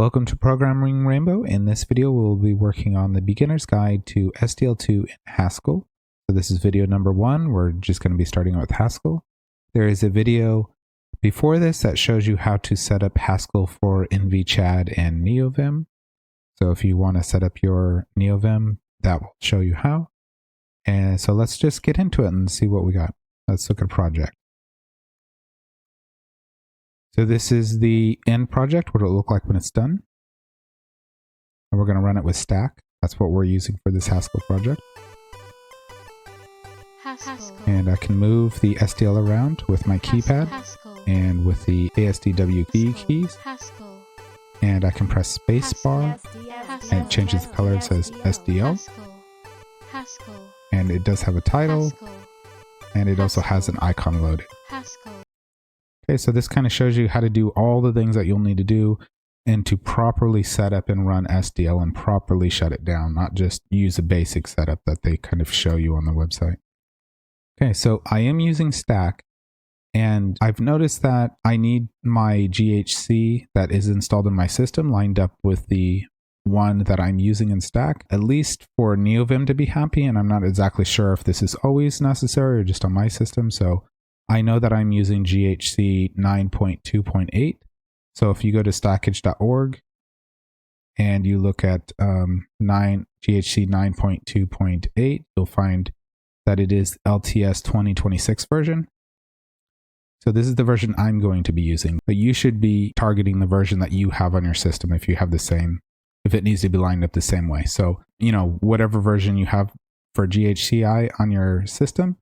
Welcome to Programming Rainbow. In this video, we'll be working on the beginner's guide to SDL2 in Haskell. So this is video number 1. We're just going to be starting with Haskell. There is a video before this that shows you how to set up Haskell for NVChad and NeoVim. So if you want to set up your NeoVim, that will show you how. And so let's just get into it and see what we got. Let's look at a project. So this is the end project, what it'll look like when it's done. And we're going to run it with stack. That's what we're using for this Haskell project. Haskell. And I can move the SDL around with my keypad and with the ASDW keys. Haskell. And I can press spacebar and it changes the color. It says SDL. Haskell. And it does have a title. And it also has an icon loaded. Haskell. Okay, so this kind of shows you how to do all the things that you'll need to do and to properly set up and run SDL and properly shut it down, not just use a basic setup that they kind of show you on the website. Okay, so I am using stack and I've noticed that I need my GHC that is installed in my system lined up with the one that I'm using in stack, at least for NeoVim to be happy, and I'm not exactly sure if this is always necessary or just on my system. So I know that I'm using GHC 9.2.8. So if you go to stackage.org and you look at GHC 9.2.8, you'll find that it is LTS 2026 version. So this is the version I'm going to be using, but you should be targeting the version that you have on your system if you have the same, if it needs to be lined up the same way. So, you know, whatever version you have for GHCI on your system,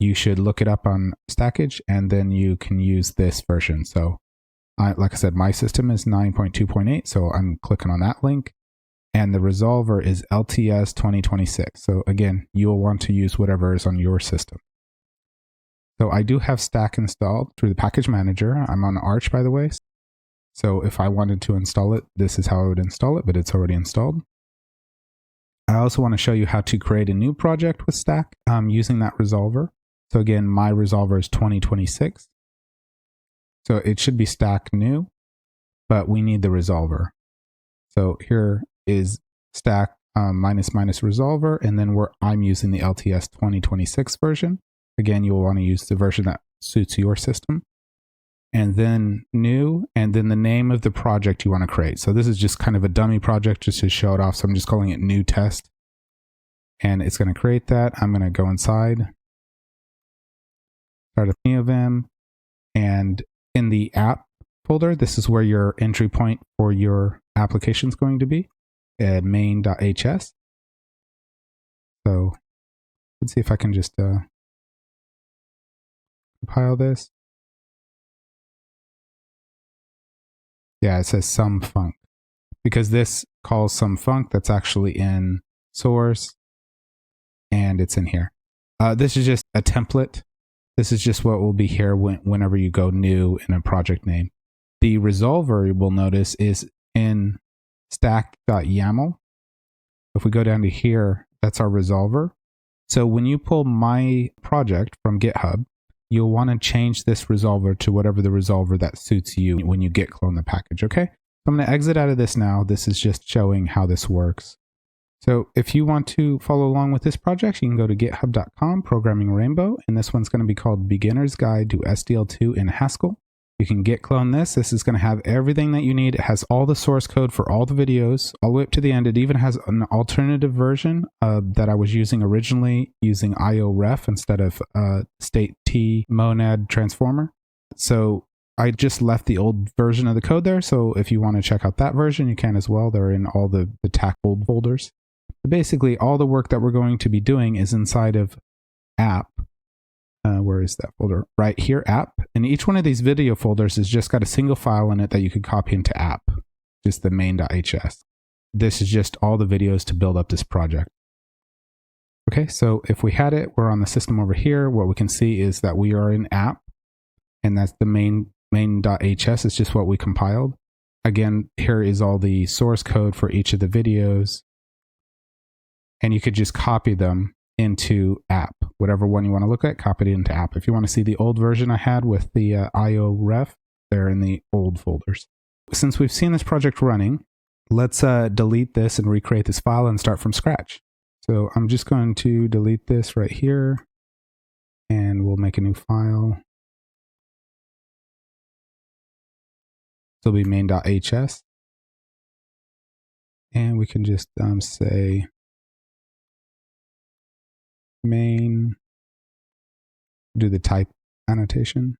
you should look it up on Stackage and then you can use this version. So like I said, my system is 9.2.8. So I'm clicking on that link and the resolver is LTS 2026. So again, you'll want to use whatever is on your system. So I do have stack installed through the package manager. I'm on Arch, by the way. So if I wanted to install it, this is how I would install it, but it's already installed. I also want to show you how to create a new project with stack using that resolver. So again, my resolver is 2026. So it should be stack new, but we need the resolver. So here is stack minus resolver, and then I'm using the LTS 2026 version. Again, you'll want to use the version that suits your system. And then new, and then the name of the project you want to create. So this is just kind of a dummy project just to show it off. So I'm just calling it new test. And it's going to create that. I'm going to go inside. Start a NeoVim, and in the app folder, this is where your entry point for your application is going to be, main.hs. So let's see if I can just compile this. Yeah, it says some func because this calls some func that's actually in source and it's in here. This is just a template. This is just what will be here whenever you go new in a project name. The resolver, you will notice, is in stack.yaml. If we go down to here, that's our resolver. So when you pull my project from GitHub, you'll want to change this resolver to whatever the resolver that suits you when you git clone the package, okay? So I'm going to exit out of this now. This is just showing how this works. So if you want to follow along with this project, you can go to github.com, Programming Rainbow, and this one's going to be called Beginner's Guide to SDL2 in Haskell. You can git clone this. This is going to have everything that you need. It has all the source code for all the videos, all the way up to the end. It even has an alternative version that I was using originally, using IO-ref instead of state T monad transformer. So I just left the old version of the code there. So if you want to check out that version, you can as well. They're in all the tackled folders. But basically, all the work that we're going to be doing is inside of app. Where is that folder? Right here, app. And each one of these video folders has just got a single file in it that you could copy into app, just the main.hs. This is just all the videos to build up this project. Okay, so if we had it, we're on the system over here. What we can see is that we are in app, and that's the main.hs. It's just what we compiled. Again, here is all the source code for each of the videos. And you could just copy them into app. Whatever one you want to look at, copy it into app. If you want to see the old version I had with the IO ref, they're in the old folders. since we've seen this project running, let's delete this and recreate this file and start from scratch. So I'm just going to delete this right here, and we'll make a new file. This will be main.hs. And we can just say main, do the type annotation.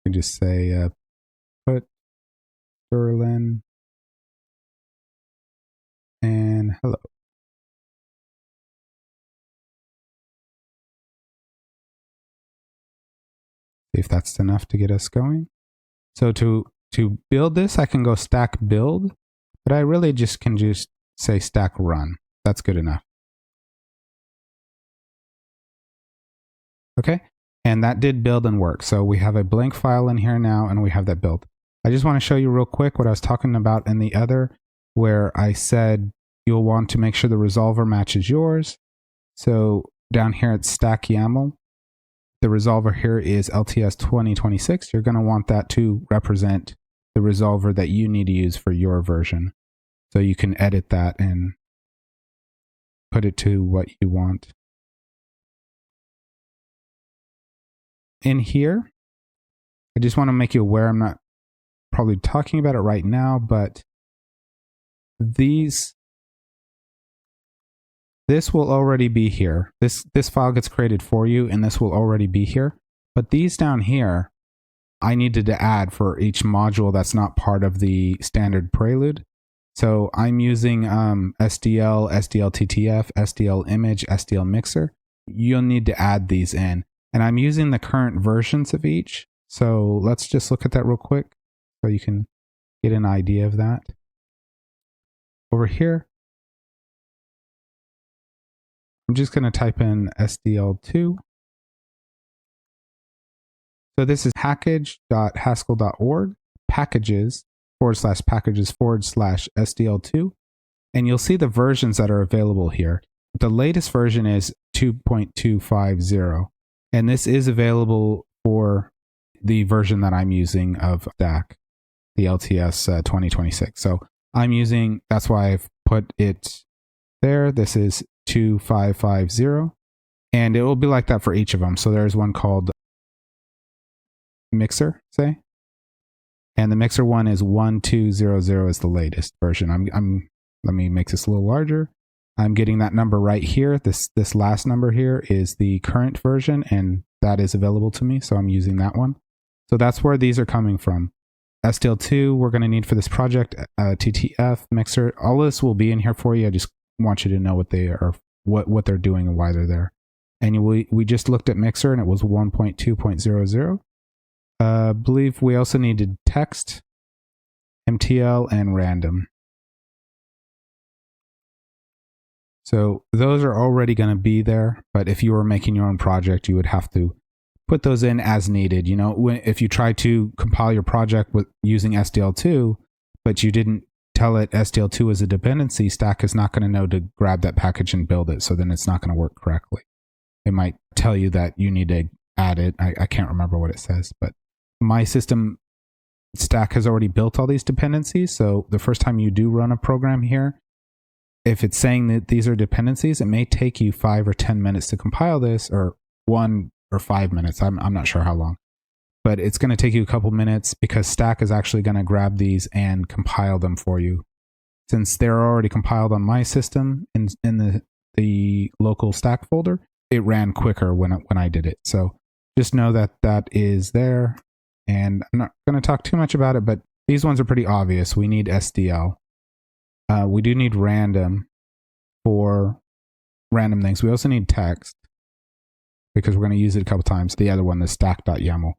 We just say put Berlin and hello. See if that's enough to get us going. So to build this, I can go stack build, but I really just can just say stack run. That's good enough. Okay, and that did build and work. So we have a blank file in here now, and we have that built. I just want to show you real quick what I was talking about in the other, where I said you'll want to make sure the resolver matches yours. So down here at stack YAML, the resolver here is LTS 2026. You're going to want that to represent the resolver that you need to use for your version. So you can edit that and put it to what you want. In here, I just want to make you aware, I'm not probably talking about it right now, but this will already be here. This file gets created for you, and this will already be here. But these down here, I needed to add for each module that's not part of the standard prelude. So I'm using SDL, SDL.TTF, SDL.image, SDL.mixer. You'll need to add these in. And I'm using the current versions of each. So let's just look at that real quick so you can get an idea of that. Over here, I'm just going to type in SDL2. So this is package.haskell.org, packages/packages/SDL2. And you'll see the versions that are available here. The latest version is 2.250. And this is available for the version that I'm using of Stack, the LTS 2026. So I'm using, that's why I've put it there. This is 2550. And it will be like that for each of them. So there's one called Mixer, say. And the Mixer one is 1200 is the latest version. Let me make this a little larger. I'm getting that number right here. This last number here is the current version, and that is available to me, so I'm using that one. So that's where these are coming from. SDL2 we're going to need for this project, TTF, Mixer, all of this will be in here for you. I just want you to know what they are, what they're doing and why they're there. And we just looked at Mixer, and it was 1.2.00. I believe we also needed text, MTL, and random. So those are already going to be there, but if you were making your own project, you would have to put those in as needed. You know, if you try to compile your project with using SDL2, but you didn't tell it SDL2 is a dependency, Stack is not going to know to grab that package and build it, so then it's not going to work correctly. It might tell you that you need to add it. I can't remember what it says, but my system, Stack has already built all these dependencies, so the first time you do run a program here, if it's saying that these are dependencies, it may take you 5 or 10 minutes to compile this, or 1 or 5 minutes. I'm not sure how long. But it's going to take you a couple minutes because Stack is actually going to grab these and compile them for you. Since they're already compiled on my system in the local Stack folder, it ran quicker when I did it. So just know that that is there. And I'm not going to talk too much about it, but these ones are pretty obvious. We need SDL. We do need random for random things. We also need text because we're going to use it a couple times. The other one, the stack.yaml,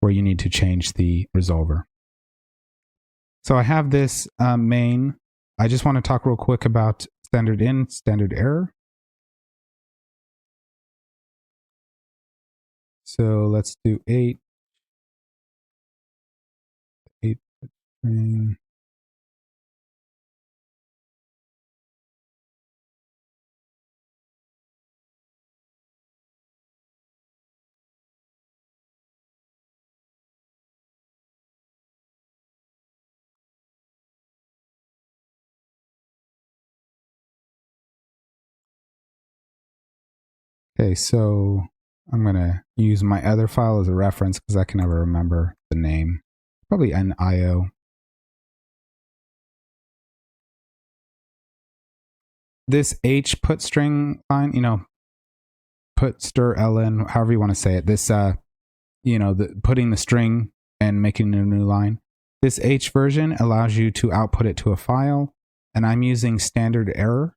where you need to change the resolver. So I have this main. I just want to talk real quick about standard in, standard error. So let's do 8 string. Okay, so I'm going to use my other file as a reference because I can never remember the name. Probably an IO. This H put string line, put stir ln, however you want to say it. This, putting the string and making a new line. This H version allows you to output it to a file, and I'm using standard error.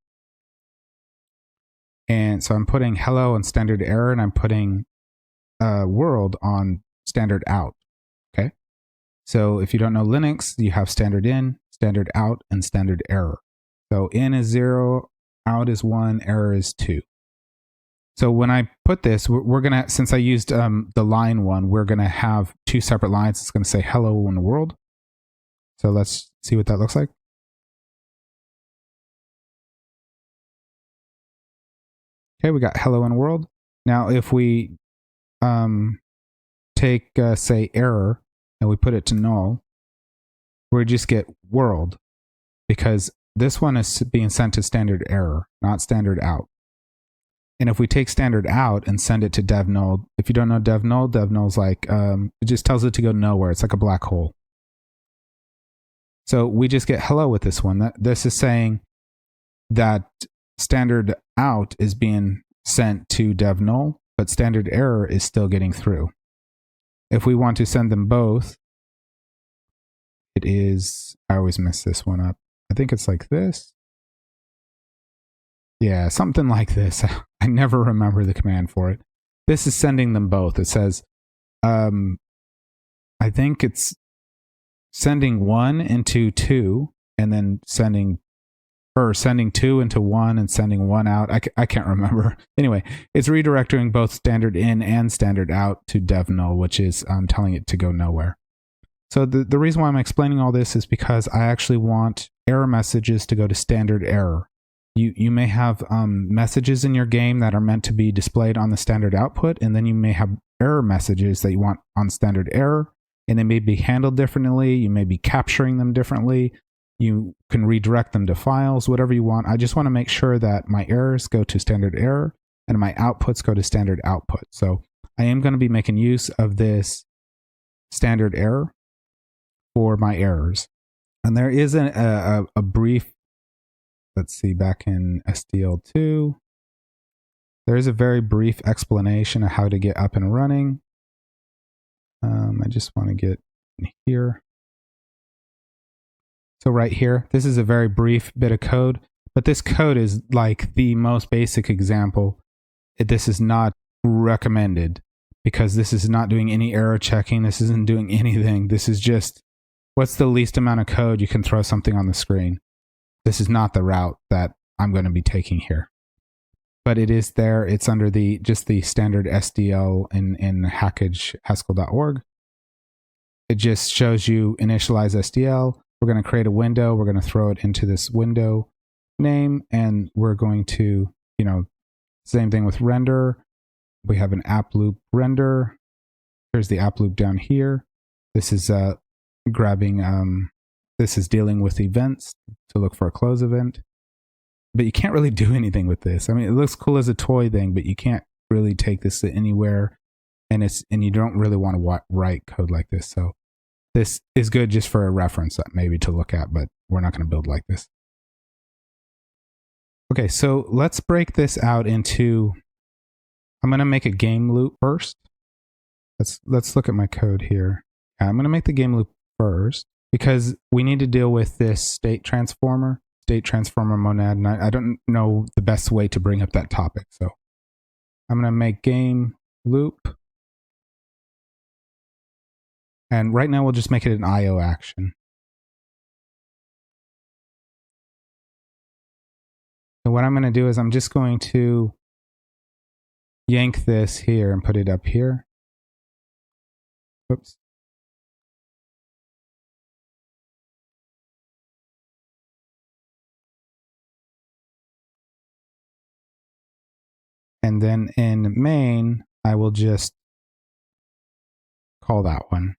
And so I'm putting hello on standard error, and I'm putting world on standard out. Okay. So if you don't know Linux, you have standard in, standard out, and standard error. So in is 0, out is 1, error is 2. So when I put this, we're going to, since I used the line one, we're going to have two separate lines. It's going to say hello in the world. So let's see what that looks like. Okay, we got hello in world. Now if we take, say, error, and we put it to null, we just get world, because this one is being sent to standard error, not standard out. And if we take standard out and send it to dev null, if you don't know dev null's like, it just tells it to go nowhere. It's like a black hole. So we just get hello with this one. This is saying that standard out is being sent to dev null, but standard error is still getting through. If we want to send them both, it is, I always mess this one up. I think it's like this. Yeah, something like this. I never remember the command for it. This is sending them both. It says, I think it's sending 1 into 2, and then sending 2 into 1 and sending 1 out. I can't remember. Anyway, it's redirecting both standard in and standard out to dev null, which is telling it to go nowhere. So the reason why I'm explaining all this is because I actually want error messages to go to standard error. You may have messages in your game that are meant to be displayed on the standard output, and then you may have error messages that you want on standard error, and they may be handled differently. You may be capturing them differently. You can redirect them to files, whatever you want. I just want to make sure that my errors go to standard error and my outputs go to standard output. So I am going to be making use of this standard error for my errors. And there is a brief, let's see, back in SDL2, there is a very brief explanation of how to get up and running. I just want to get in here. So right here, this is a very brief bit of code, but this code is like the most basic example. This is not recommended because this is not doing any error checking. This isn't doing anything. This is just, what's the least amount of code you can throw something on the screen? This is not the route that I'm going to be taking here. But it is there. It's under just the standard SDL in Haskell.org. It just shows you initialize SDL. We're going to create a window. We're going to throw it into this window name, and we're going to, same thing with render. We have an app loop render. Here's the app loop down here. This is this is dealing with events to look for a close event. But you can't really do anything with this. I mean, it looks cool as a toy thing, but you can't really take this to anywhere, and you don't really want to write code like this. So this is good just for a reference maybe to look at, but we're not going to build like this. Okay, so let's break this out into, I'm going to make a game loop first. Let's look at my code here. I'm going to make the game loop first because we need to deal with this state transformer monad, and I don't know the best way to bring up that topic. So I'm going to make game loop. And right now we'll just make it an IO action. So what I'm going to do is I'm just going to yank this here and put it up here. Oops. And then in main, I will just call that one.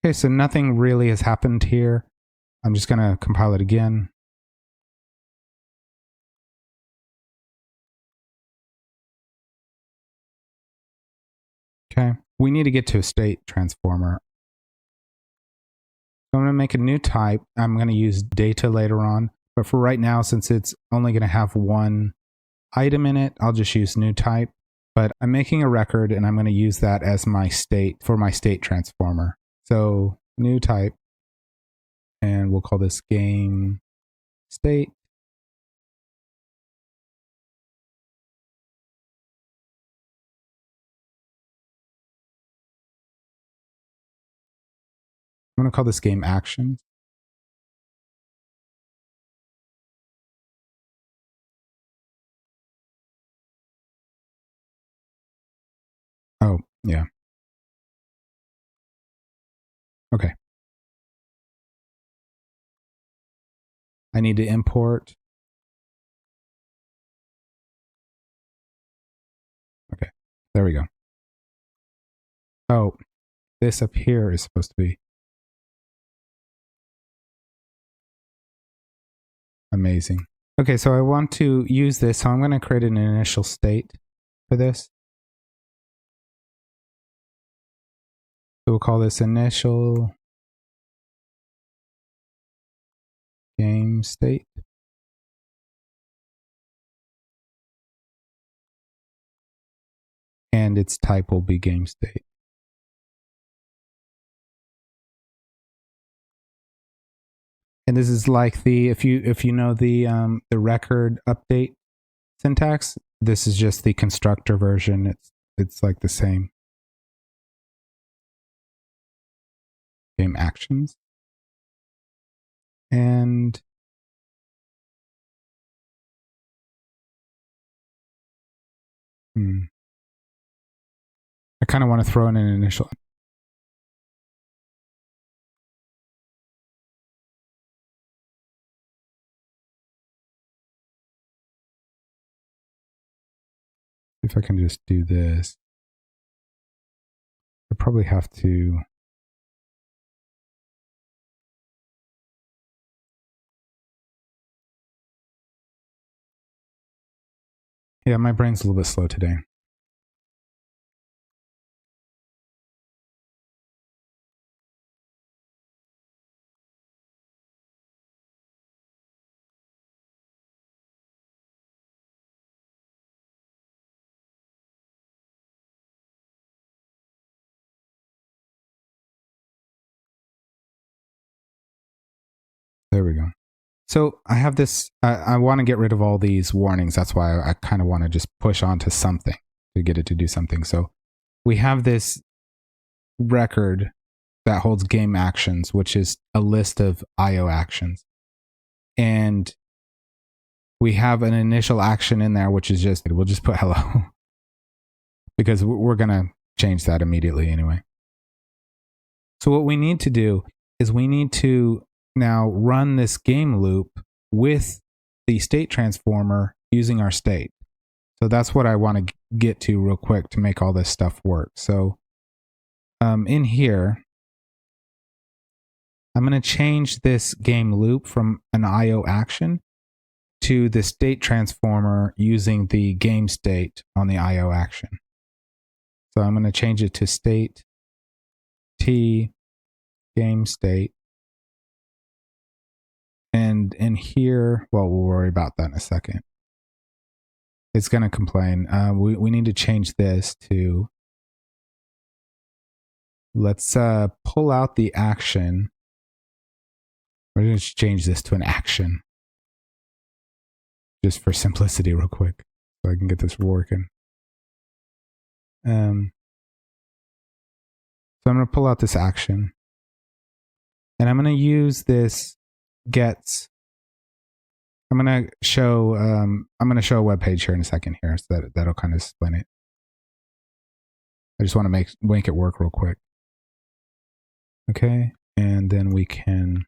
Okay, so nothing really has happened here. I'm just going to compile it again. Okay, we need to get to a state transformer. So I'm going to make a new type. I'm going to use data later on. But for right now, since it's only going to have one item in it, I'll just use new type. But I'm making a record and I'm going to use that as my state for my state transformer. So new type, and we'll call this game state. I'm going to call this game actions. Oh, yeah. Okay. I need to import. Okay, there we go. Oh, this up here is supposed to be amazing. Okay, so I want to use this, so I'm going to create an initial state for this. So we'll call this initial game state. And its type will be game state. And this is like the if you know the record update syntax, this is just the constructor version. It's like the same. Game actions. And I kind of want to throw in an initial. If I can just do this, I probably have to. Yeah, my brain's a little bit slow today. There we go. So I have this, I want to get rid of all these warnings. That's why I kind of want to just push on to something to get it to do something. So we have this record that holds game actions, which is a list of IO actions. And we have an initial action in there, which is just, we'll just put hello because we're going to change that immediately anyway. So what we need to do is we need to now run this game loop with the state transformer using our state. So that's what I want to get to real quick to make all this stuff work. So in here, I'm going to change this game loop from an IO action to the state transformer using the game state on the IO action. So I'm going to change it to state T game state. And in here, well, we'll worry about that in a second. It's going to complain. We need to change this to, let's pull out the action. We're going to change this to an action. Just for simplicity real quick. So I can get this working. So I'm going to pull out this action. And I'm going to use this gets. I'm going to show a web page here in a second here, so that'll kind of explain it. I just want to make it work real quick. Okay, and then we can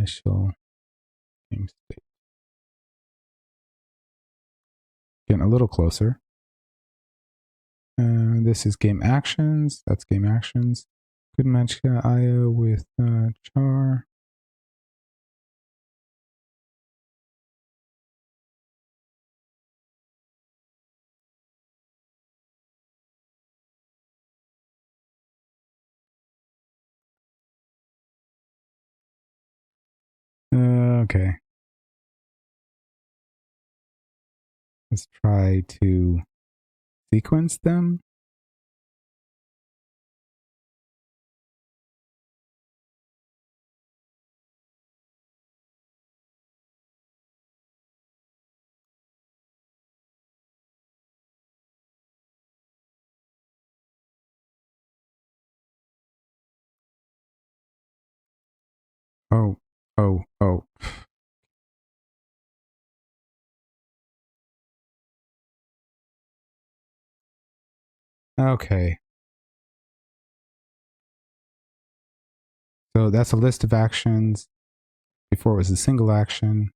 initial game state. Getting a little closer. This is game actions. That's game actions. Could match IO with char. Okay. Let's try to sequence them. Oh. Okay. So that's a list of actions. Before it was a single action.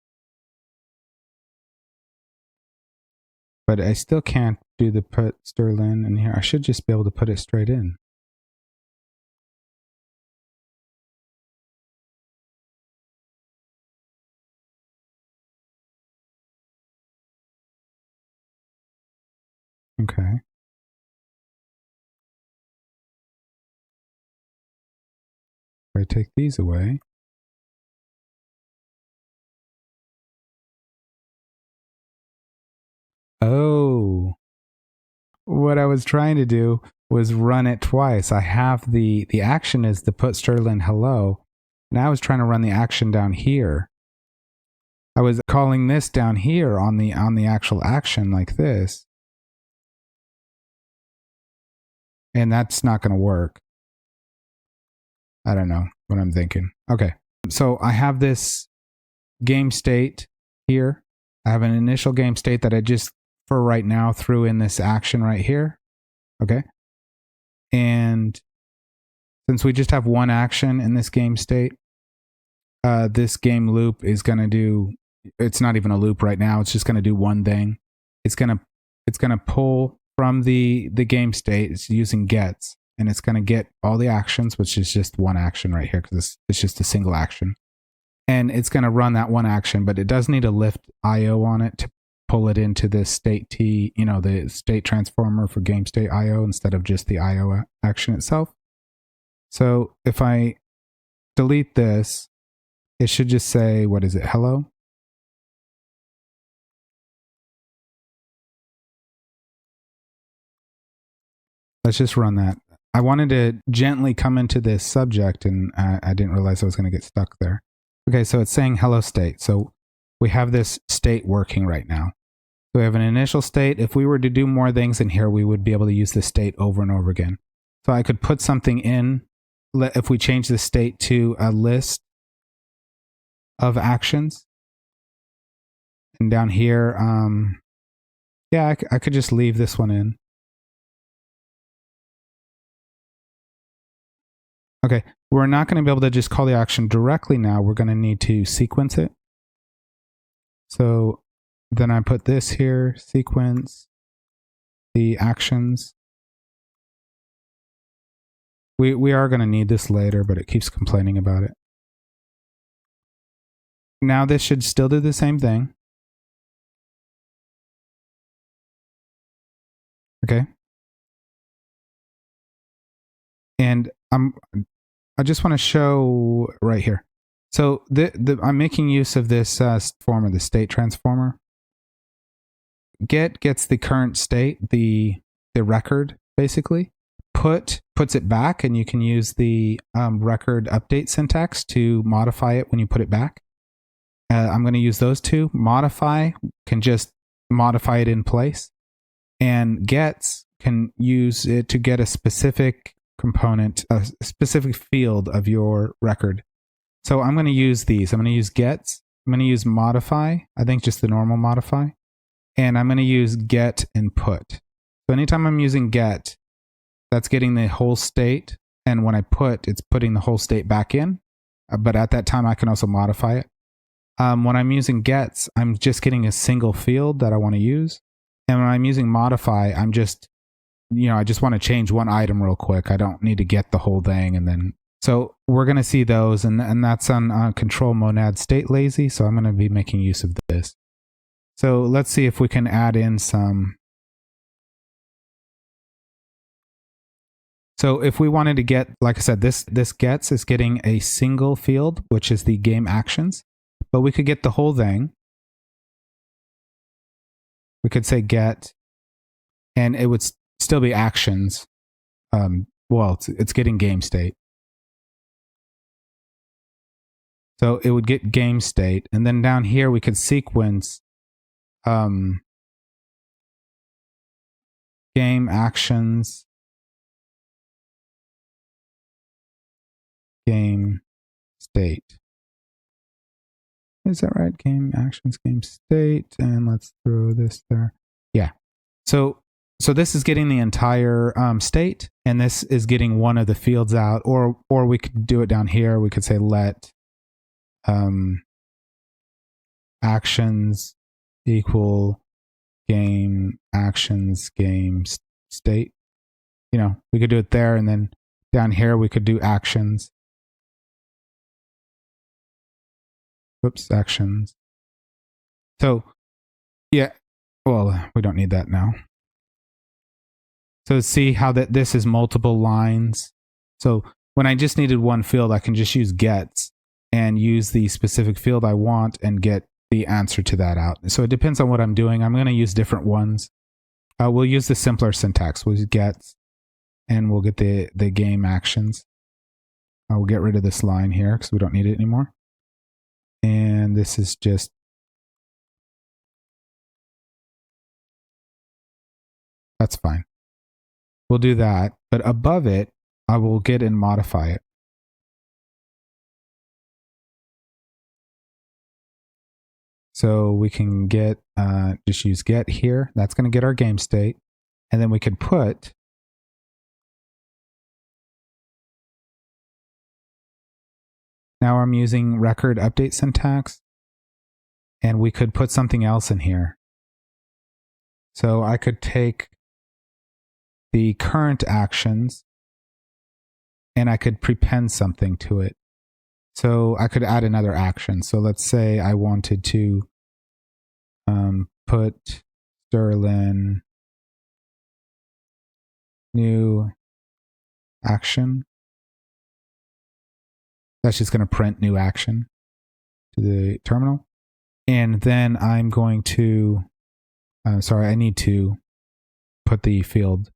But I still can't do the put Sterling in here. I should just be able to put it straight in. Okay. If I take these away. Oh. What I was trying to do was run it twice. I have the action is the put Sterling hello. And I was trying to run the action down here. I was calling this down here on the actual action like this. And that's not going to work. I don't know what I'm thinking. Okay. So I have this game state here. I have an initial game state that I just, for right now, threw in this action right here. Okay. And since we just have one action in this game state, this game loop is going to do, it's not even a loop right now. It's just going to do one thing. It's going to pull from the game state. It's using gets, and it's going to get all the actions, which is just one action right here because it's just a single action. And it's going to run that one action, but it does need to lift IO on it to pull it into this state T, the state transformer for game state IO instead of just the IO action itself. So if I delete this, it should just say, what is it? Hello. Let's just run that. I wanted to gently come into this subject, and I didn't realize I was going to get stuck there. Okay, so it's saying hello state. So we have this state working right now. So we have an initial state. If we were to do more things in here, we would be able to use this state over and over again. So I could put something in. If we change the state to a list of actions. And down here, yeah, I could just leave this one in. Okay, we're not going to be able to just call the action directly now. We're going to need to sequence it. So then I put this here, sequence the actions. We are going to need this later, but it keeps complaining about it. Now this should still do the same thing. Okay. And I just want to show right here. So I'm making use of this form of the state transformer. Get gets the current state, the record, basically. Puts it back, and you can use the record update syntax to modify it when you put it back. I'm going to use those two. Modify can just modify it in place. And gets can use it to get a specific component, a specific field of your record. So I'm going to use these. I'm going to use gets. I'm going to use modify. I think just the normal modify. And I'm going to use get and put. So anytime I'm using get, that's getting the whole state. And when I put, it's putting the whole state back in. but at that time I can also modify it. When I'm using gets, I'm just getting a single field that I want to use. And when I'm using modify, I'm just, I just want to change one item real quick. I don't need to get the whole thing. And then, so we're going to see those, and that's on control monad state lazy. So I'm going to be making use of this. So let's see if we can add in some. So if we wanted to get, like I said, this gets is getting a single field, which is the game actions, but we could get the whole thing. We could say get, and it would still be actions. Well, it's getting game state. So it would get game state, and then down here we could sequence game actions, game state. Is that right? Game actions, game state, and let's throw this there. Yeah. So this is getting the entire state, and this is getting one of the fields out, or we could do it down here. We could say let actions equal game actions game state. We could do it there, and then down here we could do actions. Whoops, actions. So, yeah, well, we don't need that now. So see how this is multiple lines. So when I just needed one field, I can just use gets and use the specific field I want and get the answer to that out. So it depends on what I'm doing. I'm going to use different ones. We'll use the simpler syntax. We'll use gets, and we'll get the game actions. We'll get rid of this line here because we don't need it anymore. And this is just that's fine. We'll do that, but above it, I will get and modify it. So we can get just use get here. That's going to get our game state, and then we could put now I'm using record update syntax, and we could put something else in here. So I could take the current actions and I could prepend something to it. So I could add another action. So let's say I wanted to put Sterling new action. That's just going to print new action to the terminal. And then I'm going to, I need to put the field.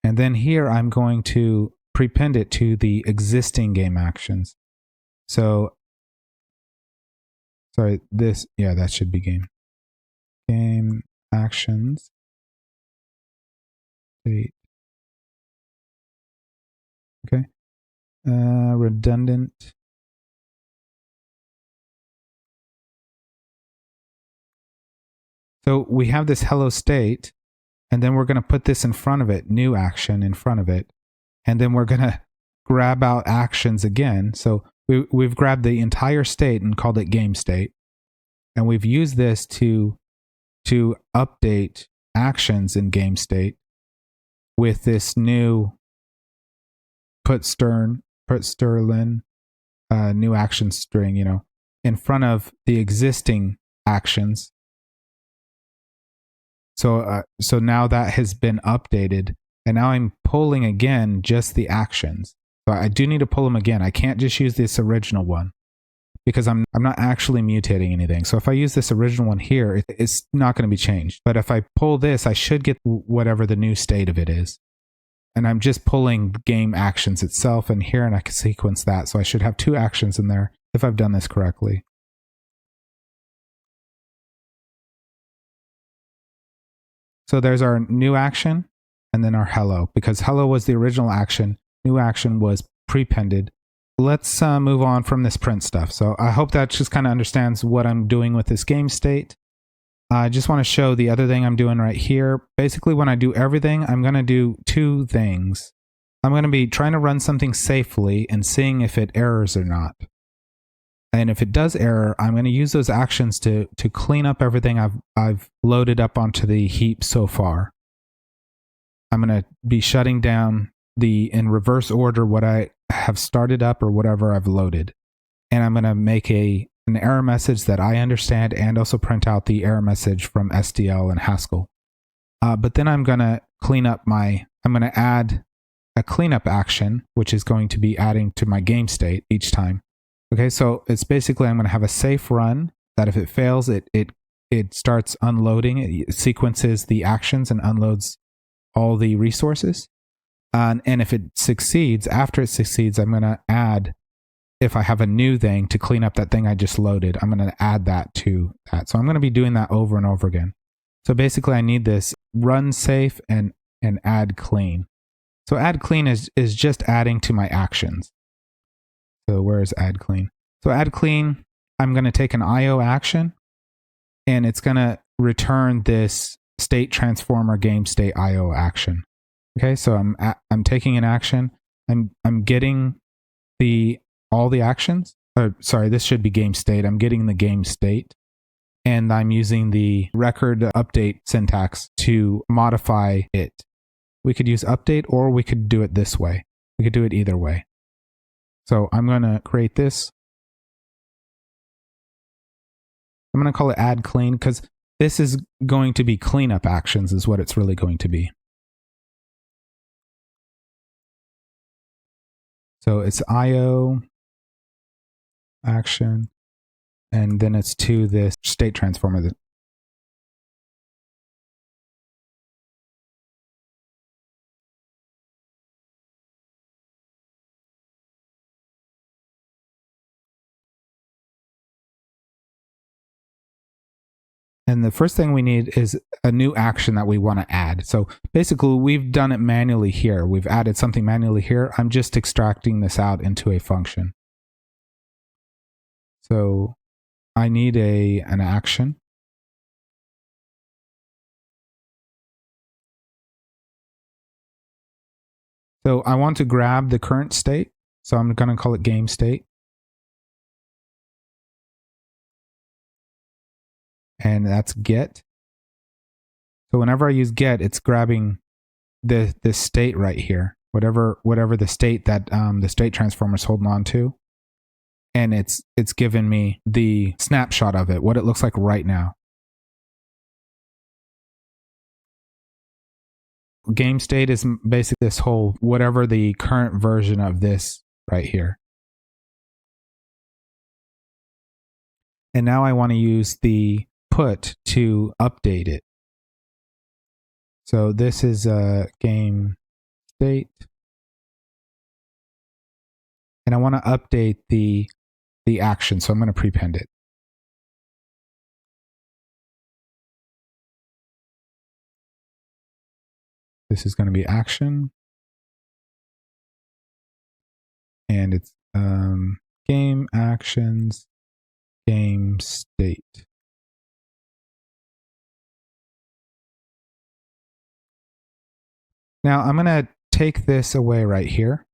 And then here I'm going to prepend it to the existing game actions. So, that should be game actions. Okay. Redundant. So we have this hello state, and then we're going to put this in front of it, new action in front of it. And then we're going to grab out actions again. So we've grabbed the entire state and called it game state. And we've used this to update actions in game state with this new put Sterling new action string, in front of the existing actions. So now that has been updated, and now I'm pulling again just the actions. So I do need to pull them again. I can't just use this original one because I'm not actually mutating anything. So if I use this original one here, it's not going to be changed. But if I pull this, I should get whatever the new state of it is. And I'm just pulling game actions itself in here, and I can sequence that. So I should have two actions in there if I've done this correctly. So there's our new action and then our hello, because hello was the original action. New action was prepended. Let's move on from this print stuff. So I hope that just kind of understands what I'm doing with this game state. I just want to show the other thing I'm doing right here. Basically, when I do everything, I'm going to do two things. I'm going to be trying to run something safely and seeing if it errors or not. And if it does error, I'm going to use those actions to clean up everything I've loaded up onto the heap so far. I'm going to be shutting down in reverse order what I have started up or whatever I've loaded. And I'm going to make an error message that I understand and also print out the error message from SDL and Haskell. But then I'm going to I'm going to add a cleanup action, which is going to be adding to my game state each time. Okay, so it's basically I'm going to have a safe run that if it fails, it starts unloading, it sequences the actions and unloads all the resources. And if it succeeds, after it succeeds, I'm going to add, if I have a new thing to clean up that thing I just loaded, I'm going to add that to that. So I'm going to be doing that over and over again. So basically I need this run safe and add clean. So add clean is just adding to my actions. So where is add clean? So add clean, I'm going to take an IO action and it's going to return this state transformer game state IO action. Okay, so I'm taking an action. I'm getting all the actions. Sorry, this should be game state. I'm getting the game state, and I'm using the record update syntax to modify it. We could use update, or we could do it this way. We could do it either way. So I'm going to create this. I'm going to call it add clean because this is going to be cleanup actions is what it's really going to be. So it's IO action, and then it's to this state transformer. And the first thing we need is a new action that we want to add. So basically, we've done it manually here. We've added something manually here. I'm just extracting this out into a function. So I need an action. So I want to grab the current state. So I'm going to call it game state. And that's get. So whenever I use get, it's grabbing this state right here, whatever the state that the state transformer is holding on to, and it's given me the snapshot of it, what it looks like right now. Game state is basically this whole whatever the current version of this right here. And now I want to use the put to update it. So this is a game state. And I want to update the action. So I'm going to prepend it. This is going to be action. And it's game actions, game state. Now I'm going to take this away right here.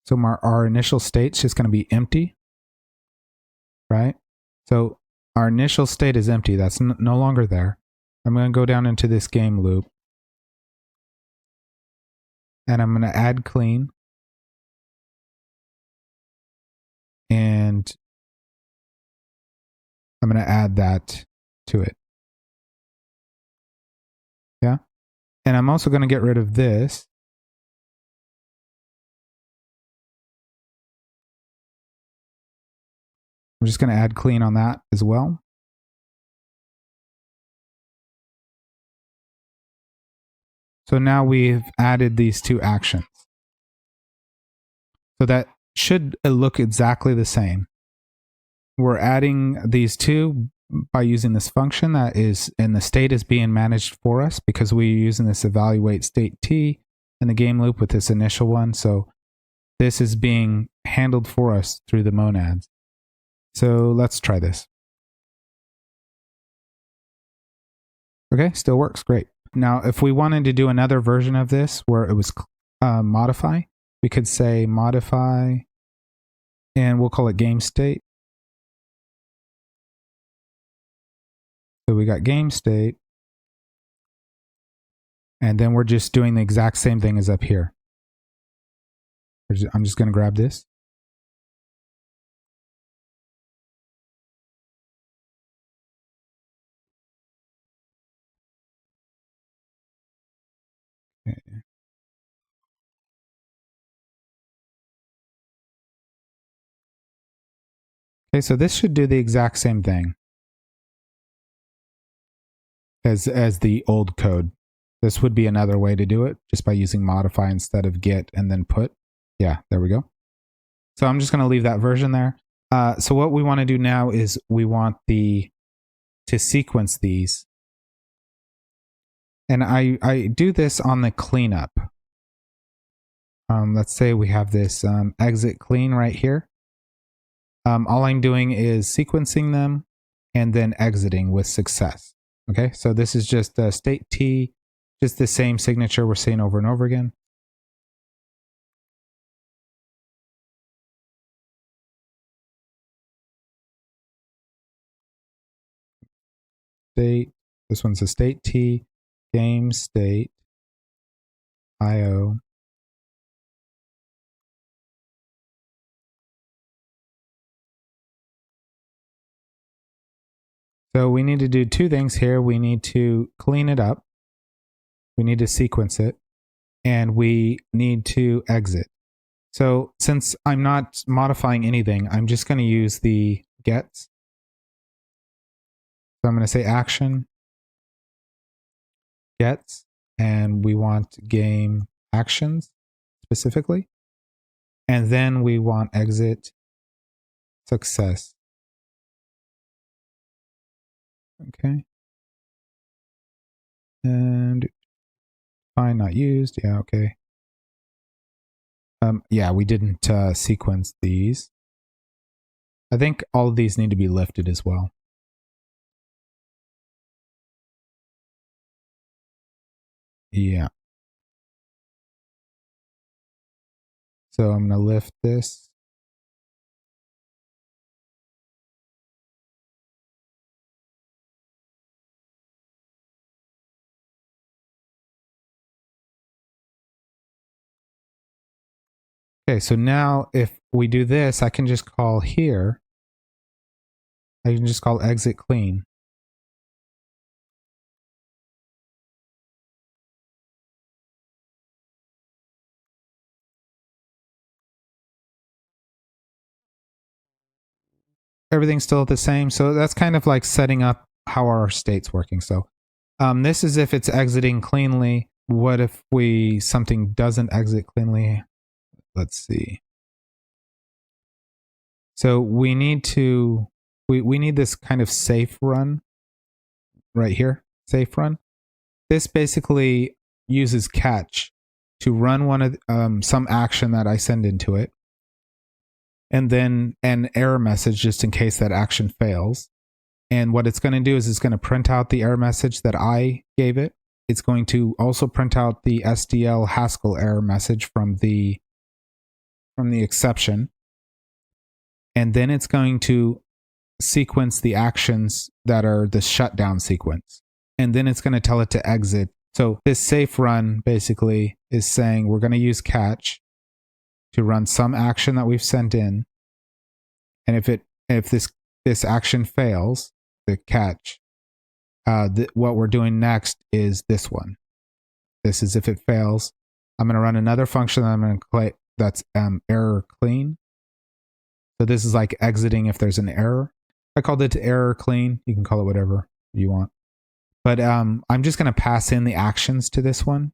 So our initial state's just going to be empty, right? So our initial state is empty. That's no longer there. I'm going to go down into this game loop. And I'm going to add clean. And I'm going to add that to it. Yeah. And I'm also going to get rid of this. I'm just going to add clean on that as well. So now we've added these two actions. So that should look exactly the same. We're adding these two by using this function that is, and the state is being managed for us because we're using this evaluate state t in the game loop with this initial one. So this is being handled for us through the monads. So let's try this. Okay, still works. Great. Now, if we wanted to do another version of this where it was modify, we could say modify, and we'll call it game state. So we got game state, and then we're just doing the exact same thing as up here. I'm just going to grab this. Okay, so this should do the exact same thing as the old code. This would be another way to do it, just by using modify instead of get and then put. Yeah, there we go. So I'm just going to leave that version there. So what we want to do now is we want to sequence these. And I do this on the cleanup. Let's say we have this exit clean right here. All I'm doing is sequencing them and then exiting with success. Okay, so this is just state T, just the same signature we're seeing over and over again. State, this one's a state T, game state, IO. So we need to do two things here. We need to clean it up. We need to sequence it. And we need to exit. So since I'm not modifying anything, I'm just going to use the gets. So I'm going to say action, gets, and we want game actions specifically. And then we want exit success. Okay. And fine, not used. Yeah, okay. Yeah, we didn't sequence these. I think all of these need to be lifted as well. Yeah. So I'm going to lift this. Okay, so now if we do this, I can just call here. I can just call exit clean. Everything's still the same. So that's kind of like setting up how our state's working. So this is if it's exiting cleanly. What if something doesn't exit cleanly? Let's see. So we need we need this kind of safe run right here, safe run. This basically uses catch to run one of some action that I send into it, and then an error message just in case that action fails. And what it's going to do is it's going to print out the error message that I gave it. It's going to also print out the SDL Haskell error message from the exception. And then it's going to sequence the actions that are the shutdown sequence. And then it's going to tell it to exit. So this safe run basically is saying we're going to use catch to run some action that we've sent in. And if this action fails, the catch, what we're doing next is this one. This is if it fails. I'm going to run another function that I'm going to play that's error clean. So this is like exiting if there's an error. I called it error clean. You can call it whatever you want. But I'm just going to pass in the actions to this one.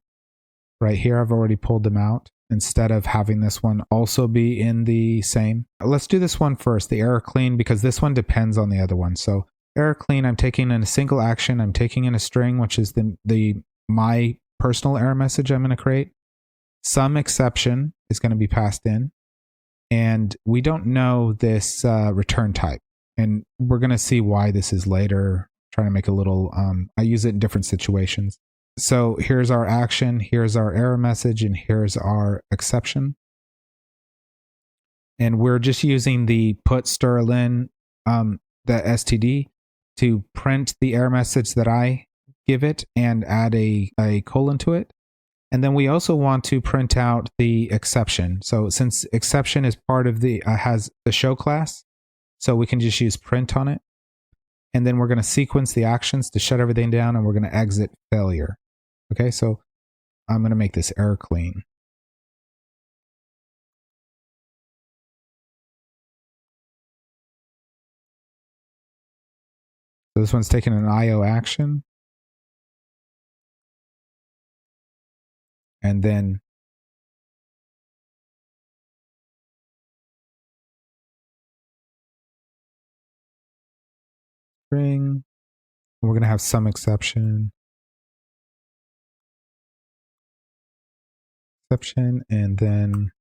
Right here, I've already pulled them out instead of having this one also be in the same. Let's do this one first, the error clean, because this one depends on the other one. So error clean, I'm taking in a single action. I'm taking in a string, which is my personal error message I'm going to create. Some exception is going to be passed in. And we don't know this return type. And we're going to see why this is later trying to make a little, I use it in different situations. So here's our action, here's our error message, and here's our exception. And we're just using the put strlen, the std, to print the error message that I give it and add a colon to it. And then we also want to print out the exception. So since exception is part of the, has the show class, so we can just use print on it. And then we're going to sequence the actions to shut everything down, and we're going to exit failure. Okay, so I'm going to make this error clean. So this one's taking an IO action. And then string. We're going to have some exception. And then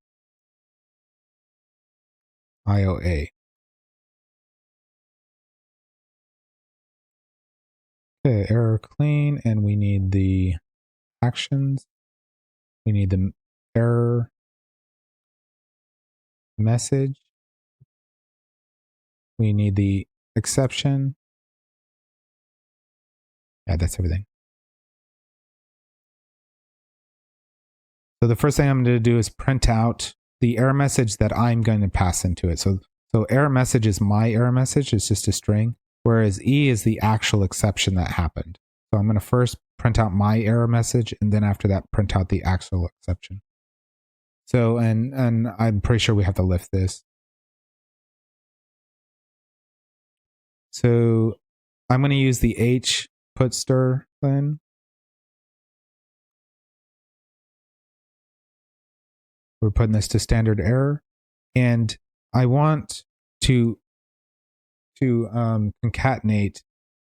IOA. Okay, error clean, and we need the actions. We need the error message. We need the exception. Yeah, that's everything. So the first thing I'm going to do is print out the error message that I'm going to pass into it. So error message is my error message. It's just a string, whereas E is the actual exception that happened. So I'm going to first print out my error message, and then after that, print out the actual exception. So, and I'm pretty sure we have to lift this. So I'm going to use the H put strlen. We're putting this to standard error, and I want to concatenate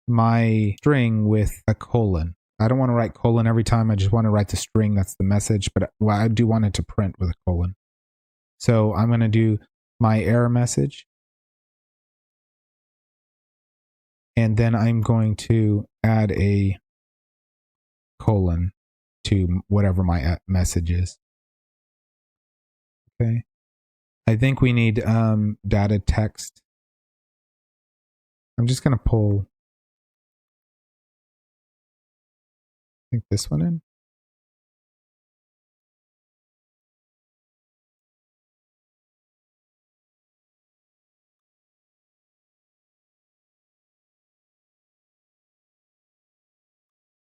my string with a colon. I don't want to write colon every time. I just want to write the string that's the message, but I do want it to print with a colon. So I'm going to do my error message, and then I'm going to add a colon to whatever my message is. Okay. I think we need data text. I'm just going to pull, I think, this one in.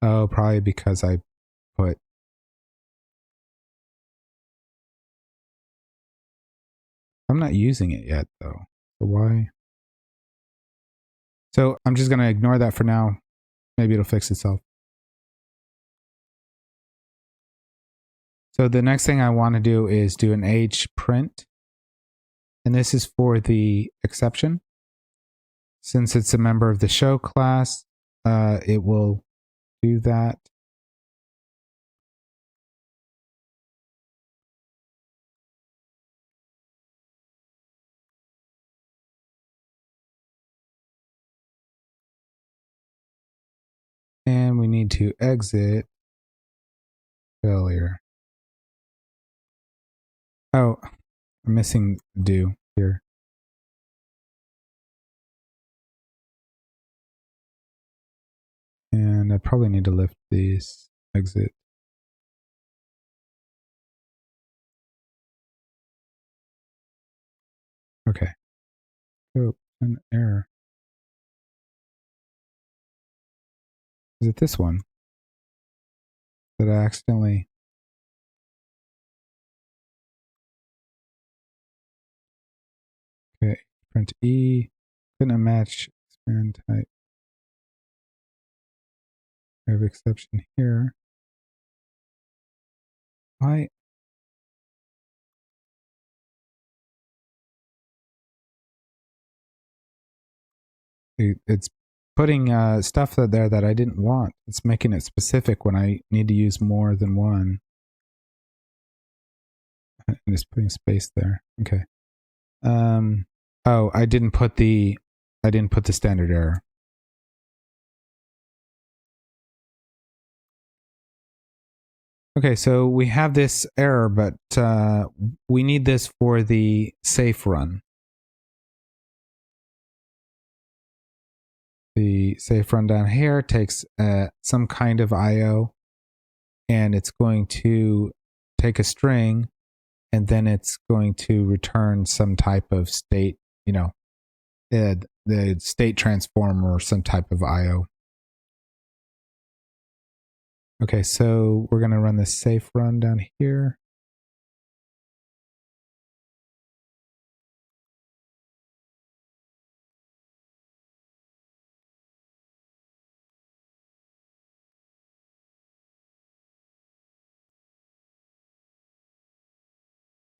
Oh, probably because I put, I'm not using it yet though. So why? So I'm just going to ignore that for now. Maybe it'll fix itself. So the next thing I want to do is do an H print. And this is for the exception. Since it's a member of the show class, it will do that. And we need to exit failure. Oh, I'm missing do here. And I probably need to lift these exit. Okay. Oh, an error. Is it this one that I accidentally? Okay, print E. Couldn't match expand type. I have exception here. Why? It's putting stuff there that I didn't want. It's making it specific when I need to use more than one. And it's putting space there. Okay. Oh, I didn't put the standard error. Okay, so we have this error, but we need this for the safe run. The safe run down here takes some kind of IO, and it's going to take a string, and then it's going to return some type of state, the state transform or some type of IO. Okay, so we're going to run this safe run down here.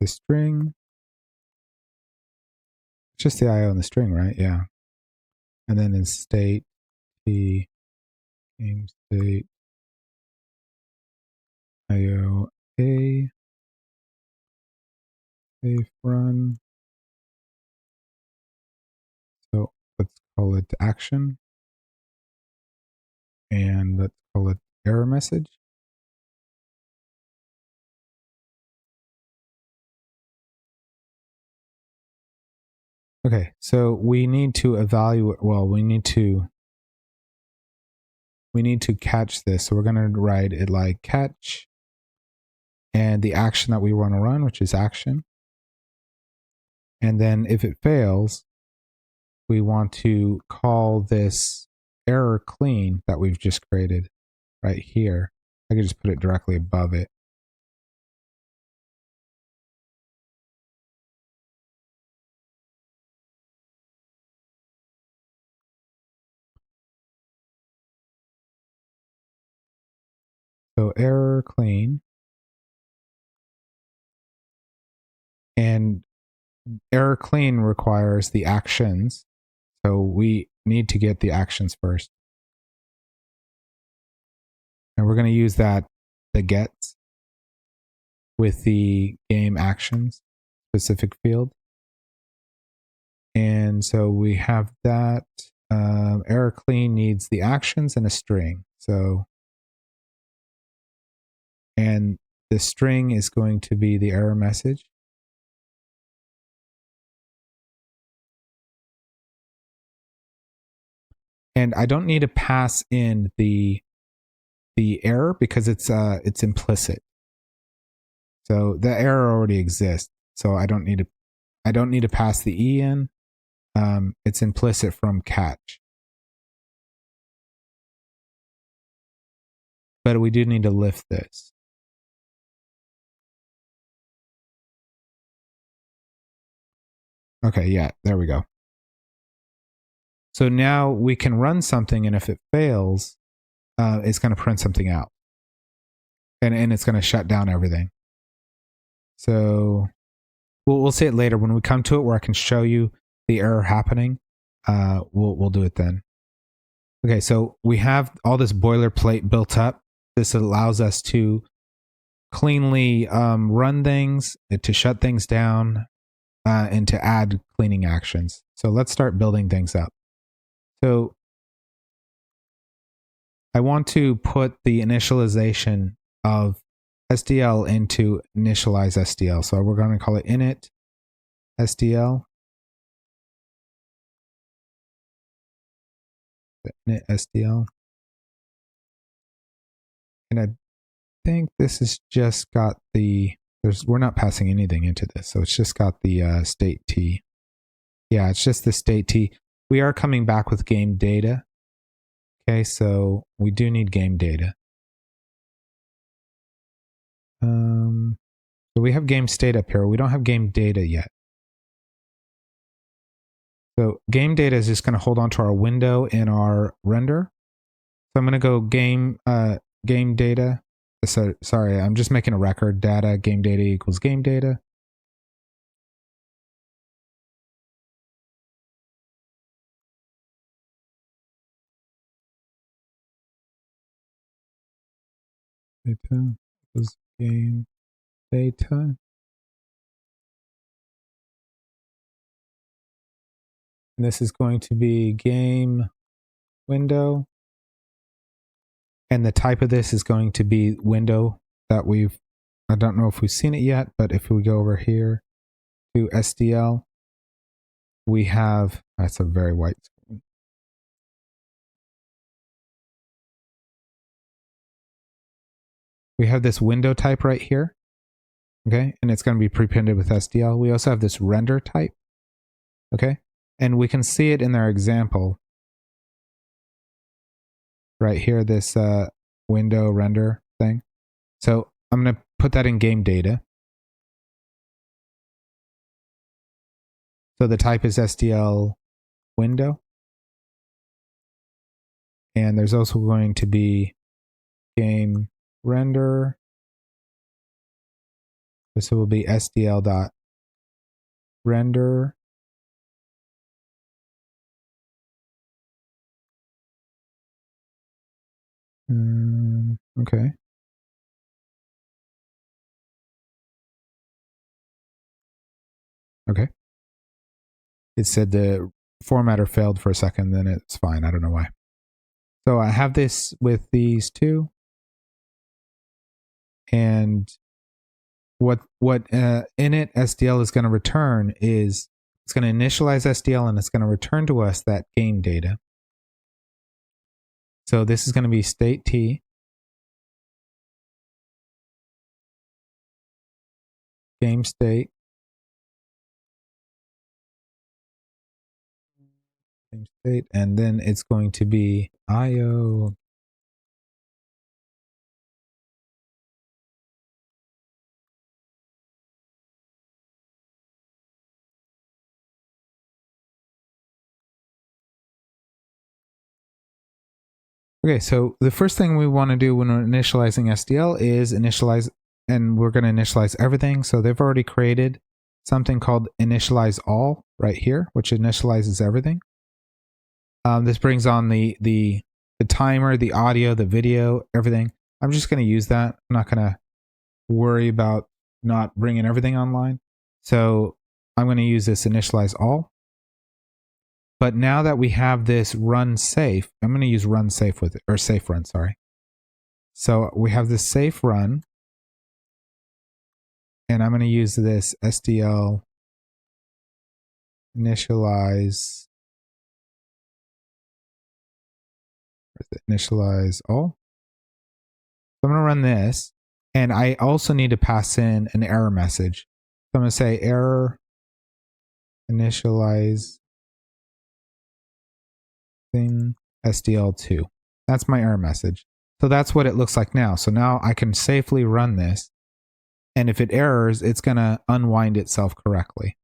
The string, it's just the IO in the string, right? Yeah. And then in state, the game state IO A, safe run. So let's call it action. And let's call it error message. Okay, so we need to evaluate, well, we need to catch this. So we're going to write it like catch and the action that we want to run, which is action. And then if it fails, we want to call this error clean that we've just created right here. I could just put it directly above it. So error clean. And error clean requires the actions. So we need to get the actions first. And we're going to use that, the gets, with the game actions specific field. And so we have that. Error clean needs the actions and a string. So, and the string is going to be the error message. And I don't need to pass in the error because it's implicit. So the error already exists. So I don't need to pass the E in. It's implicit from catch. But we do need to lift this. Okay, yeah, there we go. So now we can run something, and if it fails, it's going to print something out. And it's going to shut down everything. So we'll see it later. When we come to it where I can show you the error happening, we'll do it then. Okay, so we have all this boilerplate built up. This allows us to cleanly run things, to shut things down, and to add cleaning actions. So let's start building things up. So I want to put the initialization of SDL into initialize SDL. So we're going to call it init SDL. Init SDL. And I think this has just got we're not passing anything into this. So it's just got the state T. Yeah, it's just the state T. We are coming back with game data. Okay, so we do need game data. So we have game state up here. We don't have game data yet. So game data is just going to hold on to our window in our render. So I'm going to go game data. So, sorry, I'm just making a record. Data, game data equals game data. Data equals game data. And this is going to be game window. And the type of this is going to be window that I don't know if we've seen it yet, but if we go over here to SDL, we have, that's a very white screen. We have this window type right here. Okay, and it's going to be prepended with SDL. We also have this render type. Okay, and we can see it in our example right here, this window render thing. So I'm going to put that in game data. So the type is SDL.Window. And there's also going to be game render. This will be SDL.Renderer. Okay. Okay. It said the formatter failed for a second, then it's fine. I don't know why. So I have this with these two. And what init SDL is going to return is it's going to initialize SDL and it's going to return to us that game data. So this is going to be state t. Game state. Game state. And then it's going to be IO. Okay, so the first thing we want to do when we're initializing SDL is initialize, and we're going to initialize everything. So they've already created something called InitializeAll right here, which initializes everything. This brings on the timer, the audio, the video, everything. I'm just going to use that. I'm not going to worry about not bringing everything online. So I'm going to use this InitializeAll. But now that we have this run safe, I'm going to use run safe with it, or safe run, sorry. So we have this safe run, and I'm going to use this SDL initialize all. So I'm going to run this, and I also need to pass in an error message. So I'm going to say error initialize SDL2. That's my error message. So that's what it looks like now. So now I can safely run this. And if it errors, it's going to unwind itself correctly.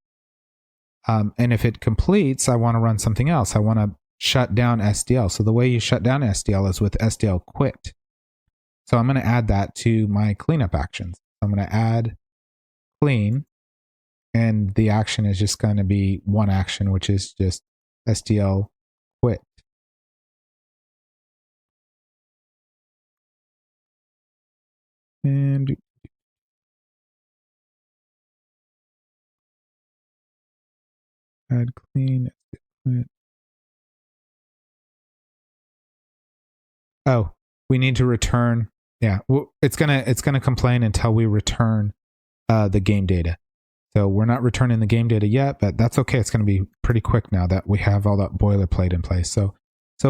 And if it completes, I want to run something else. I want to shut down SDL. So the way you shut down SDL is with SDL.quit. So I'm going to add that to my cleanup actions. I'm going to add clean. And the action is just going to be one action, which is just SDL.quit. And add clean. Oh, we need to return. Yeah, it's gonna complain until we return the game data. So we're not returning the game data yet, but that's okay. It's going to be pretty quick now that we have all that boilerplate in place. So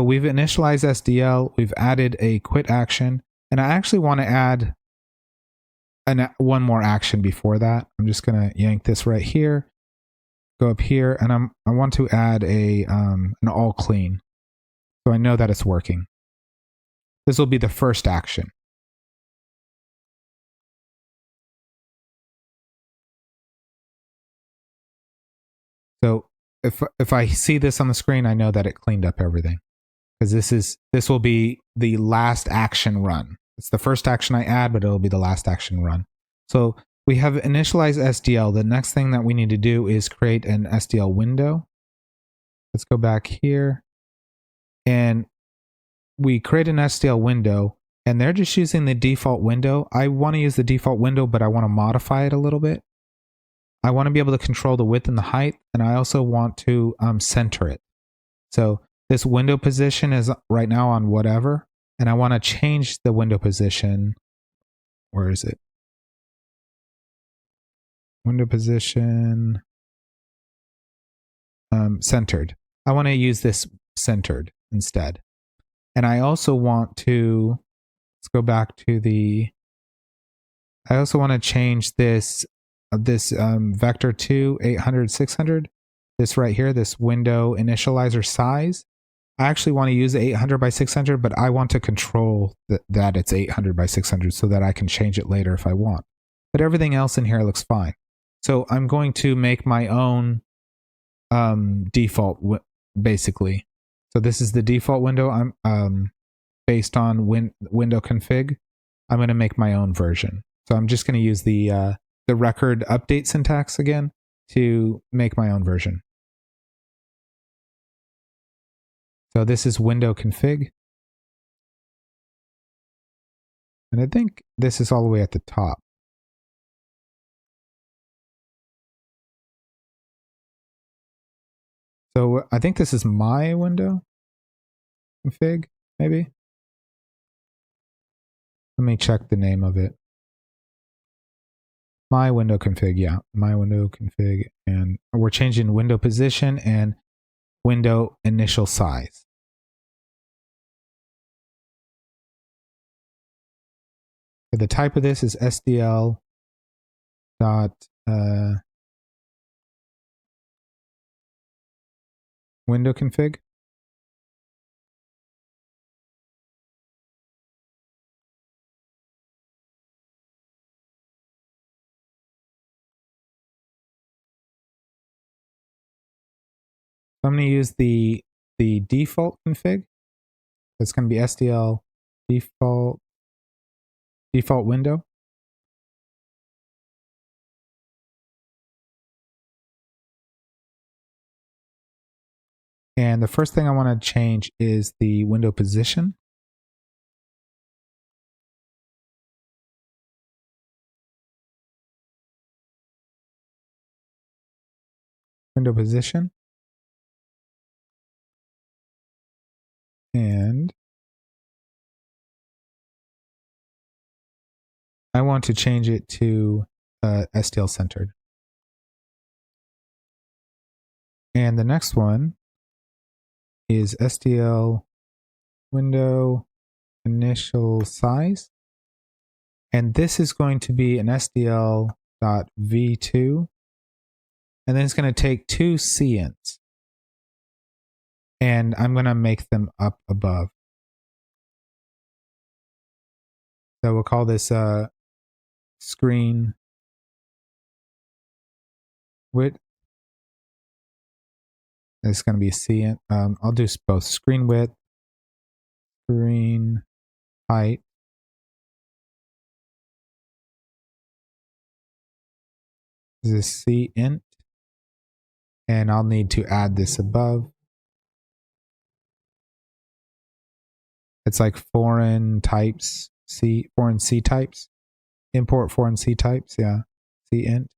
we've initialized SDL. We've added a quit action, and I actually want to add one more action before that. I'm just going to yank this right here, go up here, and I want to add an all clean, so I know that it's working. This will be the first action. So if I see this on the screen, I know that it cleaned up everything, because this will be the last action run. It's the first action I add, but it'll be the last action run. So we have initialized SDL. The next thing that we need to do is create an SDL window. Let's go back here, and we create an SDL window, and they're just using the default window. I want to use the default window, but I want to modify it a little bit. I want to be able to control the width and the height, and I also want to center it. So this window position is right now on whatever, and I want to change the window position Where is it? Window position. Centered. I want to use this centered instead. And I also want to, let's go back to I also want to change this vector to 800, 600. This right here, this window initializer size. I actually want to use 800 by 600, but I want to control that it's 800 by 600 so that I can change it later if I want. But everything else in here looks fine. So I'm going to make my own default basically. So this is the default window. I'm based on window config. I'm going to make my own version. So I'm just going to use the record update syntax again to make my own version. So this is window config. And I think this is all the way at the top. So I think this is my window config, maybe. Let me check the name of it. My window config, yeah, my window config. And we're changing window position and window initial size. The type of this is SDL dot window config. So I'm going to use the default config. It's going to be SDL default window. And the first thing I want to change is the window position. Window position. And I want to change it to SDL.Centered. And the next one is SDL.WindowInitialSize. And this is going to be an SDL.v2. And then it's going to take two cints. And I'm going to make them up above. So we'll call this screen width. It's going to be a cint. I'll do both screen width, screen height. This is cint. And I'll need to add this above. It's like foreign types, foreign C types. Import foreign C types, yeah. Cint.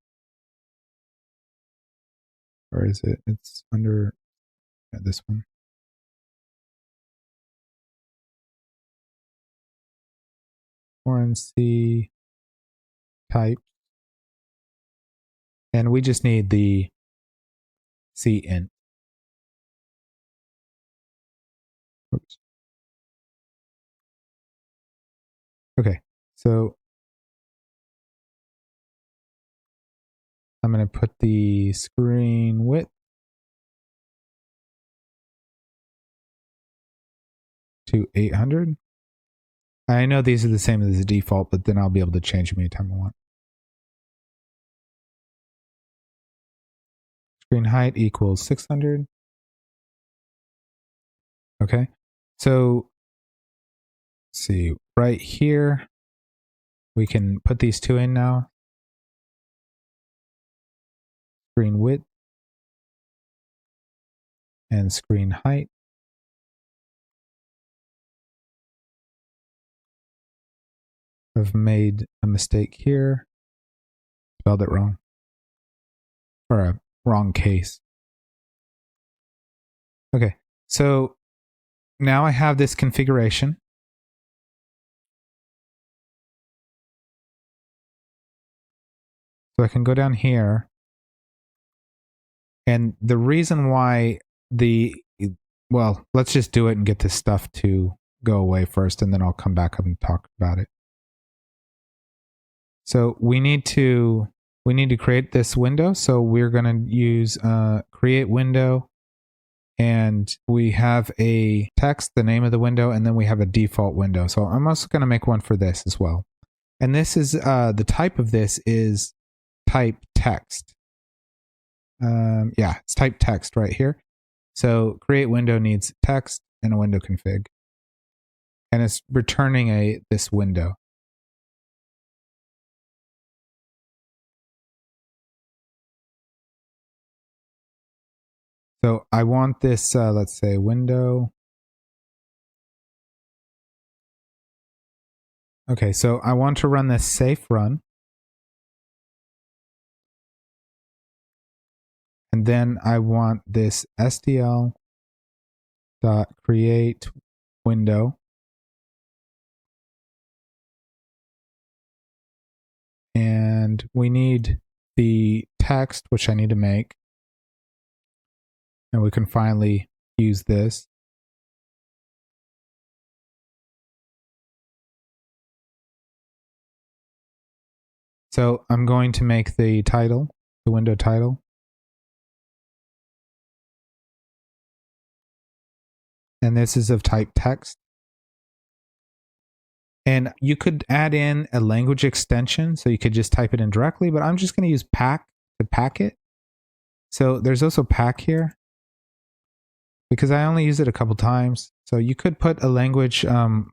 Where is it? It's under this one. Foreign C type. And we just need the cint. Oops. Okay, so I'm going to put the screen width to 800. I know these are the same as the default, but then I'll be able to change them anytime I want. Screen height equals 600. Okay, so let's see, right here, we can put these two in now. Screen width and screen height. I've made a mistake here. Spelled it wrong. Or a wrong case. Okay, so now I have this configuration. So I can go down here. And the reason why well, let's just do it and get this stuff to go away first, and then I'll come back up and talk about it. So we need to create this window. So we're going to use create window, and we have a text, the name of the window, and then we have a default window. So I'm also going to make one for this as well. And this is the type of this is type text. Yeah, it's type text right here. So create window needs text and a window config, and it's returning this window. So I want this, let's say window. Okay, so I want to run this safe run. And then I want this SDL.createWindow. And we need the text, which I need to make. And we can finally use this. So I'm going to make the title, the window title. And this is of type text. And you could add in a language extension, so you could just type it in directly, but I'm just going to use pack to pack it. So there's also pack here, because I only use it a couple times. So you could put a language,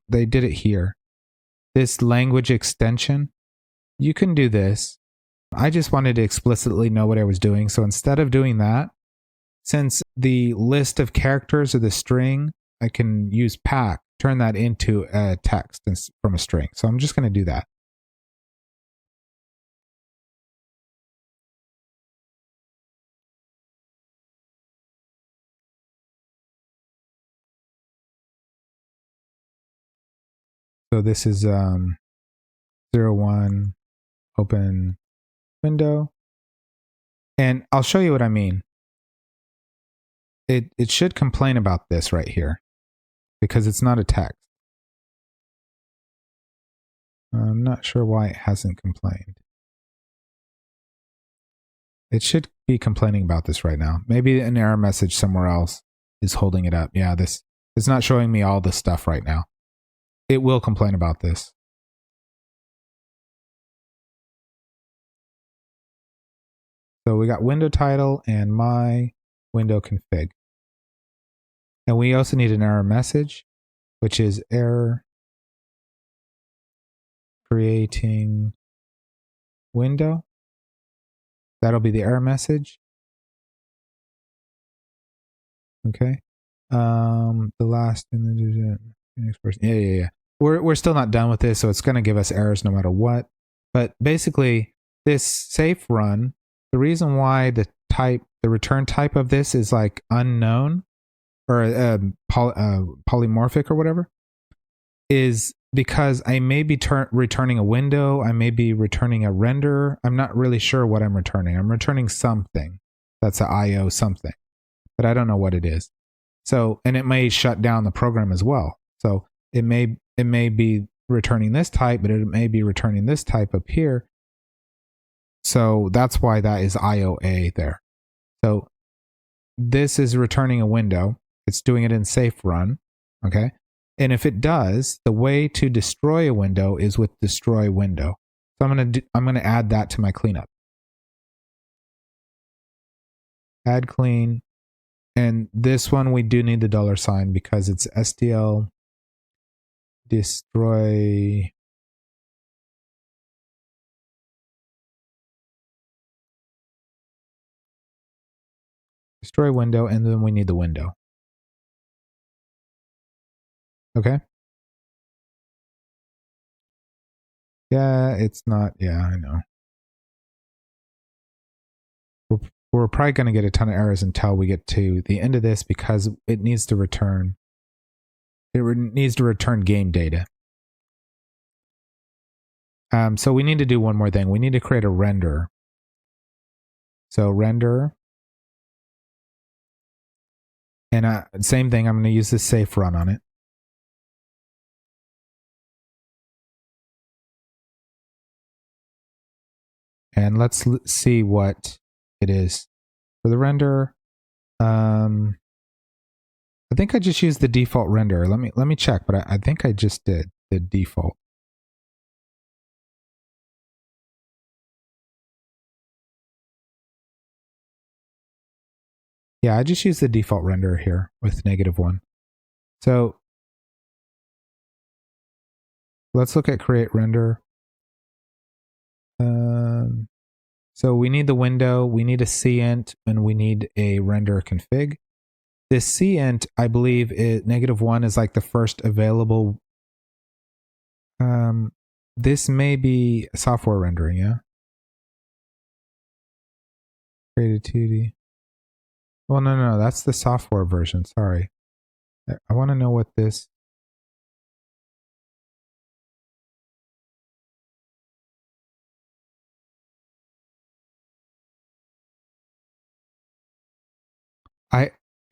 they did it here. This language extension, you can do this. I just wanted to explicitly know what I was doing. So instead of doing that, since the list of characters or the string, I can use pack, turn that into a text from a string. So I'm just going to do that. So this is 01 open window. And I'll show you what I mean. It should complain about this right here, because it's not a text. I'm not sure why it hasn't complained. It should be complaining about this right now. Maybe an error message somewhere else is holding it up. Yeah, it's not showing me all the stuff right now. It will complain about this. So we got window title and my window config. And we also need an error message, which is error creating window. That'll be the error message. Okay. The last in the next person. Yeah. We're still not done with this, so it's going to give us errors no matter what. But basically, this safe run, the reason why the return type of this is like unknown or polymorphic or whatever, is because I may be returning a window, I may be returning a renderer. I'm not really sure what I'm returning. I'm returning something that's an IO something, but I don't know what it is. So, and it may shut down the program as well. So it may be returning this type, but it may be returning this type up here. So that's why that is IOA there. So this is returning a window. It's doing it in safe run. Okay. And if it does, the way to destroy a window is with destroy window. So I'm going to add that to my cleanup. Add clean. And this one we do need the $sign because it's SDL destroy window, and then we need the window. Okay. Yeah, it's not. Yeah, I know. We're probably going to get a ton of errors until we get to the end of this, because it needs to return. It needs to return game data. So we need to do one more thing. We need to create a renderer. So render. And same thing, I'm going to use this safe run on it. And let's see what it is. For the render, I think I just used the default renderer. Let me check, but I think I just did the default. Yeah, I just used the default renderer here with -1. So let's look at create render. So we need the window, we need a cint, and we need a render config. This cint, I believe, -1 is like the first available. This may be software rendering, yeah. Created 2D. Well, no, that's the software version. Sorry, I want to know what this.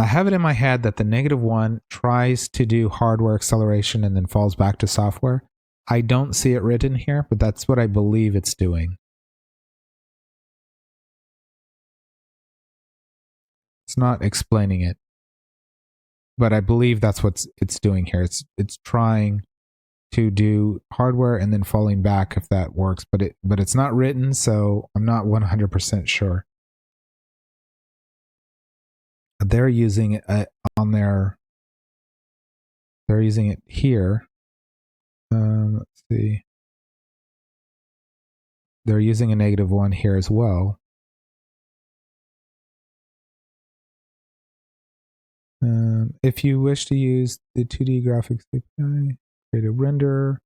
I have it in my head that the -1 tries to do hardware acceleration and then falls back to software. I don't see it written here, but that's what I believe it's doing. It's not explaining it, but I believe that's what it's doing here. It's trying to do hardware and then falling back if that works, but it's not written, so I'm not 100% sure. They're using it on their. They're using it here. Let's see. They're using a -1 here as well. If you wish to use the 2D graphics API, create a renderer.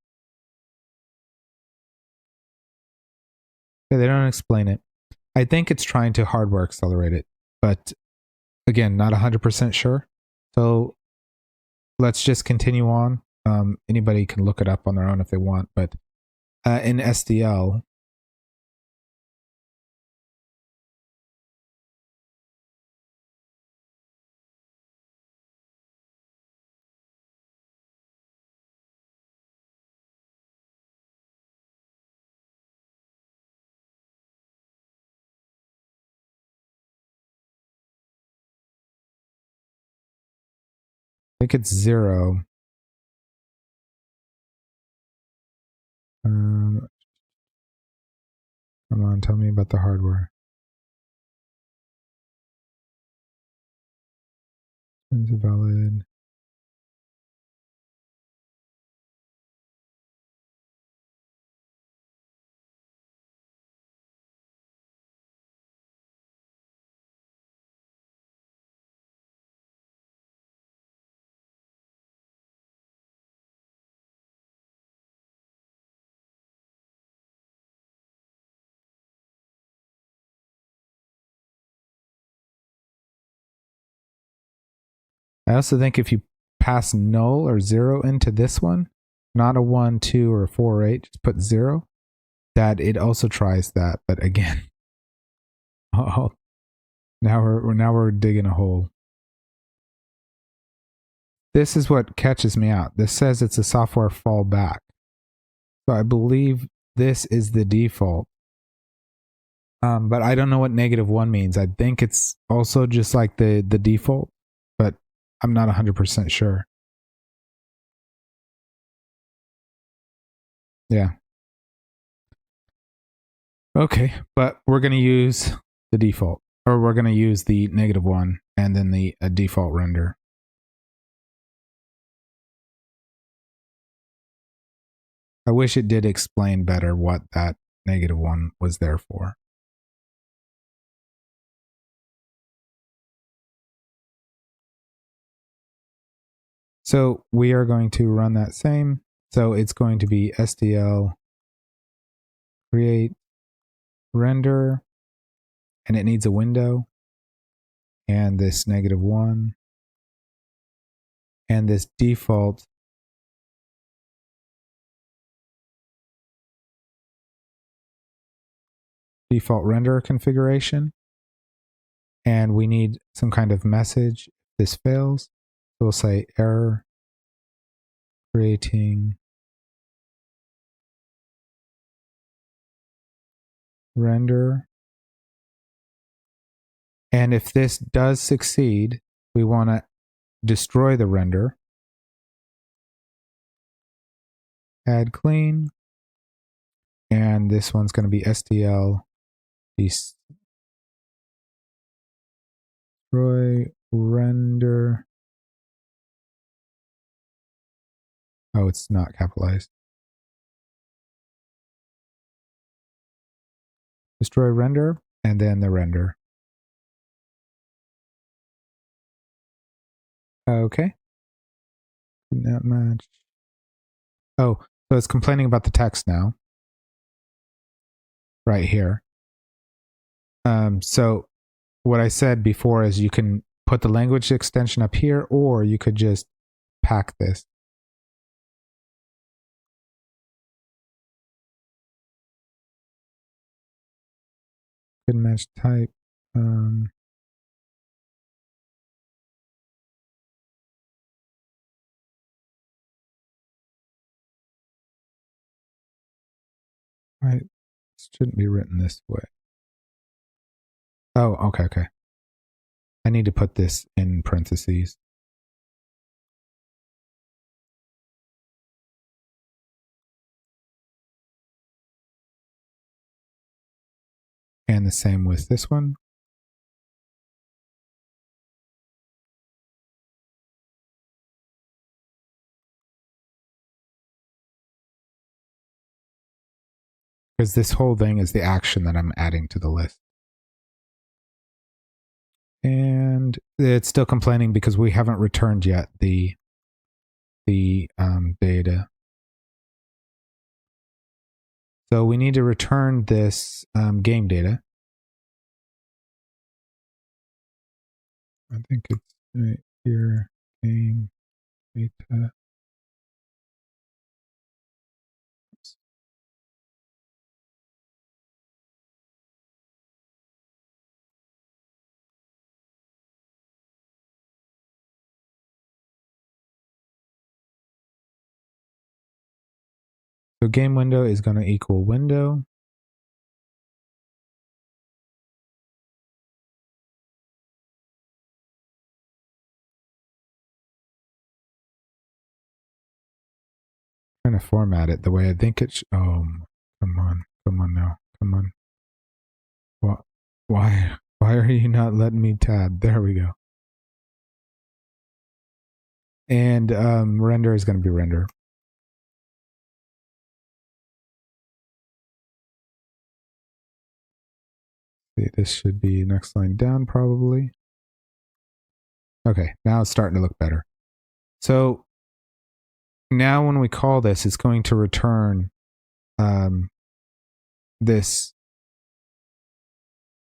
Okay, they don't explain it. I think it's trying to hardware accelerate it, but again, not 100% sure. So let's just continue on. Anybody can look it up on their own if they want, but in SDL, I think it's 0. Come on, tell me about the hardware. Is it valid? I also think if you pass null or 0 into this one, not a 1, 2, or a 4 or 8, just put 0, that it also tries that. But again, oh, now we're digging a hole. This is what catches me out. This says it's a software fallback. So I believe this is the default. But I don't know what -1 means. I think it's also just like the default, but I'm not 100% sure. Yeah. Okay, but we're going to use the default, or we're going to use the -1 and then the default render. I wish it did explain better what that -1 was there for. So we are going to run that same. So it's going to be SDL create render, and it needs a window, and this -1, and this default renderer configuration. And we need some kind of message if this fails. So we'll say error creating render. And if this does succeed, we want to destroy the render. Add clean. And this one's going to be SDL destroy render. Oh, it's not capitalized. Destroy render, and then the render. Okay. Did not match. Oh, so it's complaining about the text now. Right here. So what I said before is you can put the language extension up here, or you could just pack this. Couldn't match type. Right. This shouldn't be written this way. Oh, okay. I need to put this in parentheses. And the same with this one. Because this whole thing is the action that I'm adding to the list. And it's still complaining because we haven't returned yet the data. So we need to return this game data. I think it's right here, game data. So game window is going to equal window. I'm trying to format it the way I think it should. Oh, come on now, come on. Why are you not letting me tab? There we go. And render is going to be render. See, this should be next line down probably. Okay, now it's starting to look better. So now when we call this, it's going to return this.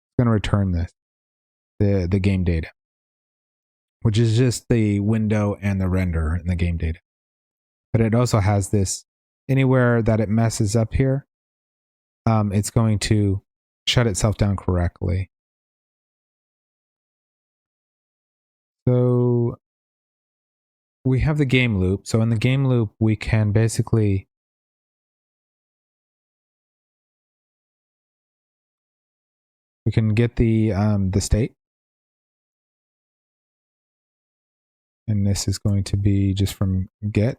It's going to return this, the game data, which is just the window and the render in the game data. But it also has this, anywhere that it messes up here, it's going to shut itself down correctly. So we have the game loop. So in the game loop, we can basically we can get the state. And this is going to be just from get.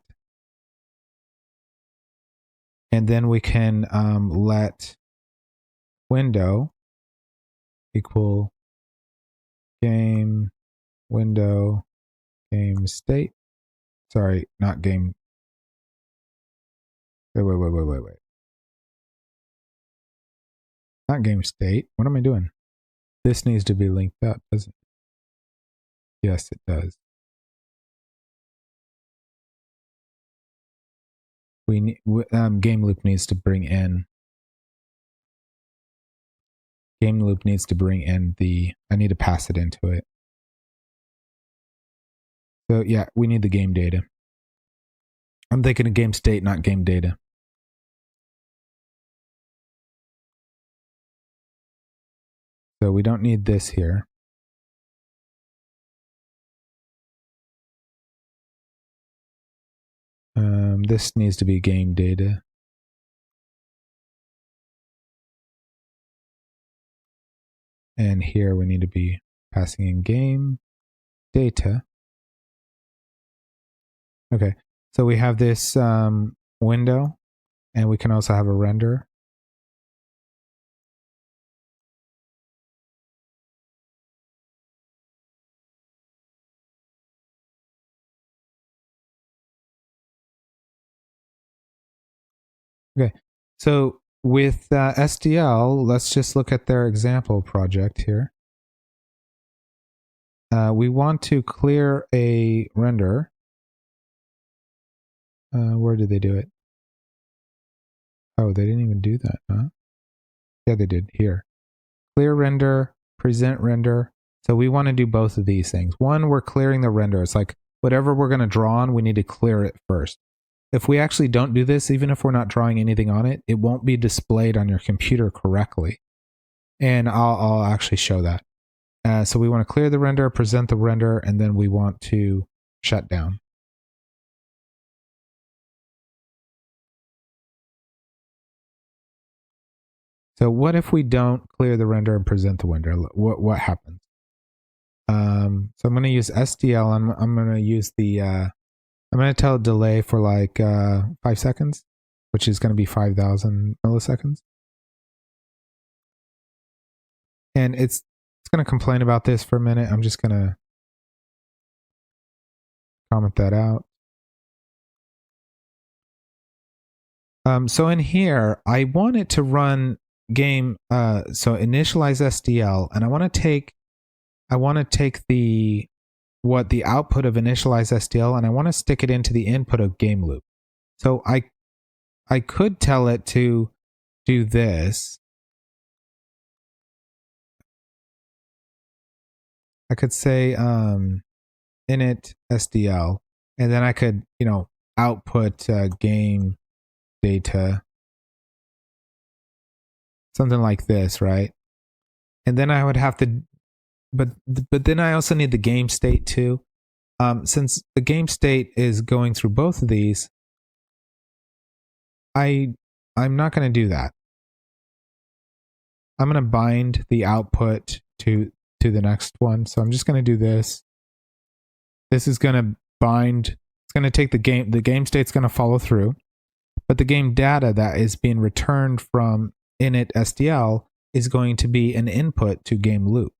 And then we can let window equal game window game state. Sorry, not game. Wait. Not game state. What am I doing? This needs to be linked up, doesn't it? Yes, it does. We need, game loop needs to bring in. Game loop needs to bring in the. I need to pass it into it. So yeah, we need the game data. I'm thinking of game state, not game data. So we don't need this here. This needs to be game data. And here we need to be passing in game data. Okay, so we have this window, and we can also have a render. Okay, so with SDL, let's just look at their example project here. We want to clear a render. Where did they do it? Oh, they didn't even do that, huh? Yeah, they did. Here. Clear render, present render. So we want to do both of these things. One, we're clearing the render. It's like whatever we're going to draw on, we need to clear it first. If we actually don't do this, even if we're not drawing anything on it, it won't be displayed on your computer correctly. And I'll actually show that. So we want to clear the render, present the render, and then we want to shut down. So what if we don't clear the render and present the render? What happens? So I'm going to use SDL. I'm going to use the I'm going to tell it delay for like 5 seconds, which is going to be 5,000 milliseconds. And it's going to complain about this for a minute. I'm just going to comment that out. So in here, I want it to run game. So initialize SDL, and I want to take the output of initialize SDL, and I want to stick it into the input of game loop. So I could tell it to do this. I could say init SDL, and then I could, output game data, something like this, right? And then I would have to, but then I also need the game state too. Since the game state is going through both of these, I'm not going to do that. I'm going to bind the output to the next one. So I'm just going to do this. This is going to bind. It's going to take the game state's going to follow through, but the game data that is being returned from init SDL is going to be an input to game loop.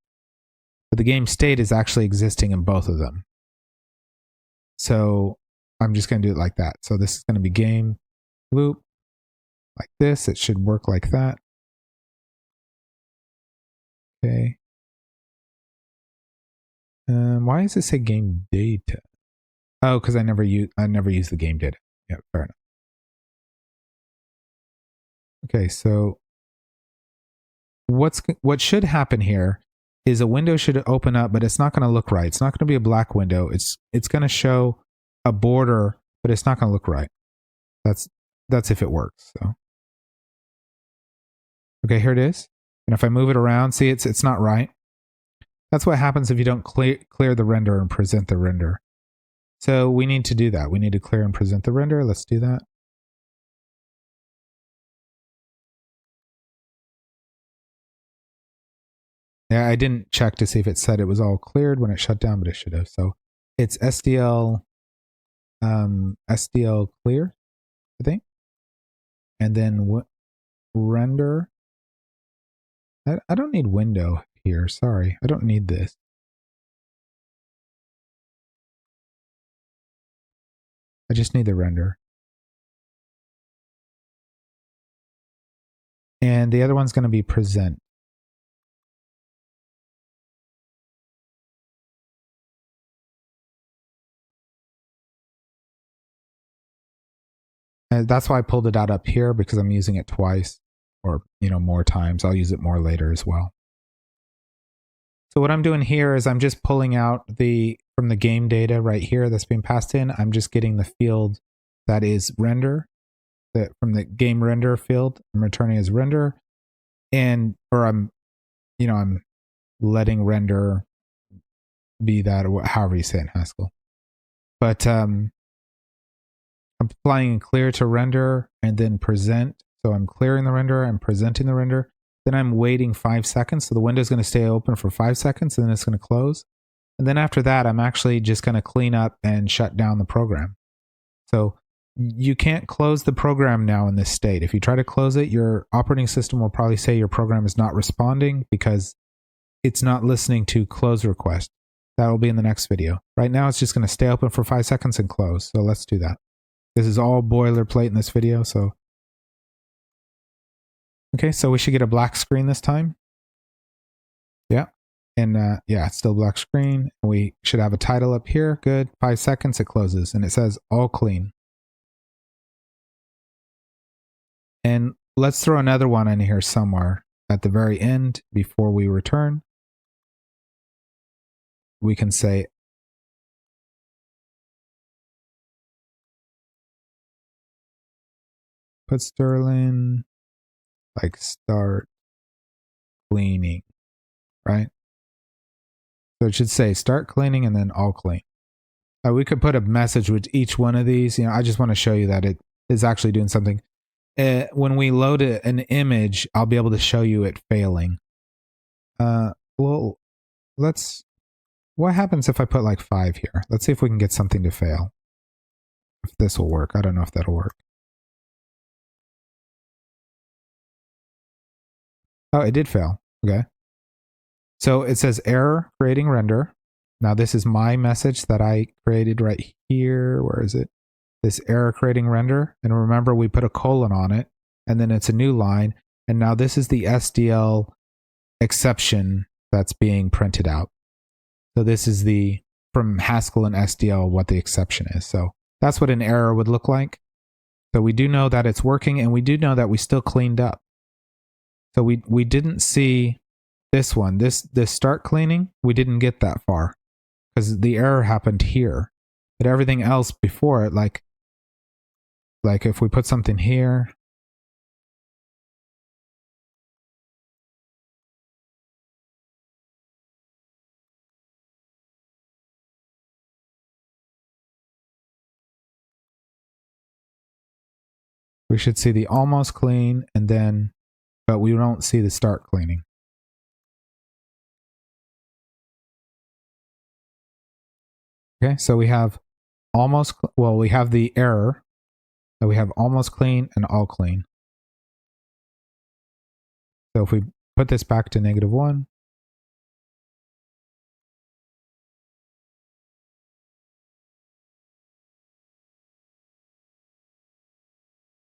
But the game state is actually existing in both of them. So I'm just going to do it like that. So this is going to be game loop like this. It should work like that. Okay. Why does it say game data? Oh, because I never use the game data. Yeah, fair enough. Okay, so what should happen here is a window should open up, but it's not going to look right. It's not going to be a black window. It's going to show a border, but it's not going to look right. That's if it works. So okay, here it is. And if I move it around, see it's not right. That's what happens if you don't clear the render and present the render. So we need to do that. We need to clear and present the render. Let's do that. Yeah, I didn't check to see if it said it was all cleared when it shut down, but it should have. So it's SDL clear, I think. And then render. I don't need window here. Sorry, I don't need this. I just need the render. And the other one's going to be present. And that's why I pulled it out up here, because I'm using it twice or, more times. I'll use it more later as well. So what I'm doing here is I'm just pulling out from the game data right here that's being passed in. I'm just getting the field that is render, that from the game render field, I'm returning as render, or I'm letting render be that, or however you say it in Haskell. But applying clear to render and then present. So I'm clearing the renderer, I'm presenting the render. Then I'm waiting 5 seconds. So the window is going to stay open for 5 seconds and then it's going to close. And then after that, I'm actually just going to clean up and shut down the program. So you can't close the program now in this state. If you try to close it, your operating system will probably say your program is not responding because it's not listening to close request. That will be in the next video. Right now, it's just going to stay open for 5 seconds and close. So let's do that. This is all boilerplate in this video. So, okay, so we should get a black screen this time. Yeah. And yeah, it's still black screen. We should have a title up here. Good. 5 seconds, it closes. And it says all clean. And let's throw another one in here somewhere at the very end before we return. We can say put Sterling, like start cleaning, right? So it should say start cleaning and then all clean. We could put a message with each one of these. You know, I just want to show you that it is actually doing something. When we load an image, I'll be able to show you it failing. Well, what happens if I put like 5 here? Let's see if we can get something to fail. If this will work. I don't know if that'll work. Oh, it did fail. Okay. So it says error creating render. Now this is my message that I created right here. Where is it? This error creating render. And remember, we put a colon on it. And then it's a new line. And now this is the SDL exception that's being printed out. So this is the, from Haskell and SDL, what the exception is. So that's what an error would look like. So we do know that it's working, and we do know that we still cleaned up. So we didn't see this one, this start cleaning, we didn't get that far because the error happened here. But everything else before it, like if we put something here, we should see the almost clean, and then, but we don't see the start cleaning. Okay, so we have almost, well, we have the error, so we have almost clean and all clean. So if we put this back to -1,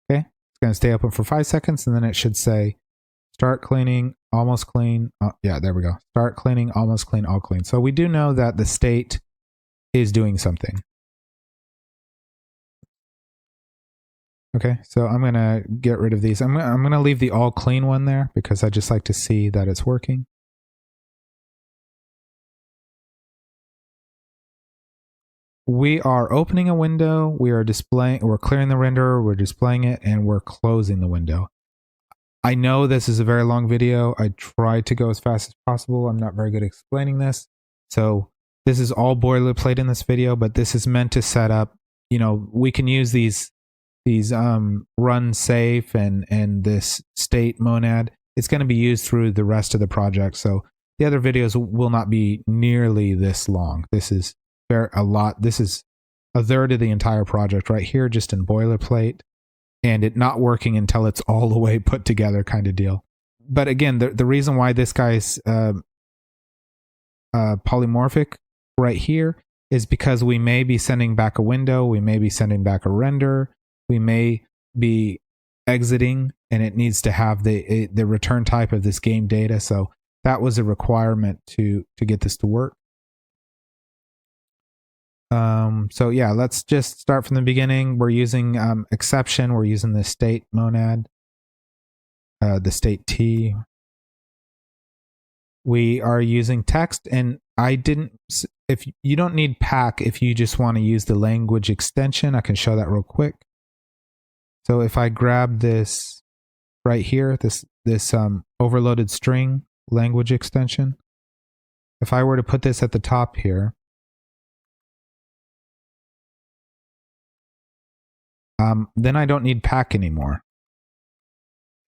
okay, it's going to stay open for 5 seconds, and then it should say start cleaning, almost clean. Yeah, there we go. Start cleaning, almost clean, all clean. So we do know that the state is doing something. Okay, so I'm going to get rid of these. I'm going to leave the all clean one there because I just like to see that it's working. We are opening a window, we're clearing the renderer, we're displaying it, and we're closing the window. I know this is a very long video. I tried to go as fast as possible. I'm not very good at explaining this. So this is all boilerplate in this video, but this is meant to set up, you know, we can use these run safe and this state monad. It's going to be used through the rest of the project. So the other videos will not be nearly this long. This is a lot. This is a third of the entire project right here, just in boilerplate, and it not working until it's all the way put together kind of deal. But again, the reason why this guy's polymorphic right here is because we may be sending back a window, we may be sending back a render, we may be exiting, and it needs to have the return type of this game data. So that was a requirement to get this to work. So yeah, let's just start from the beginning. We're using exception. We're using the state monad, the state T. We are using text, and if you don't need pack, if you just want to use the language extension, I can show that real quick. So if I grab this right here, this overloaded string language extension, if I were to put this at the top here, then I don't need pack anymore.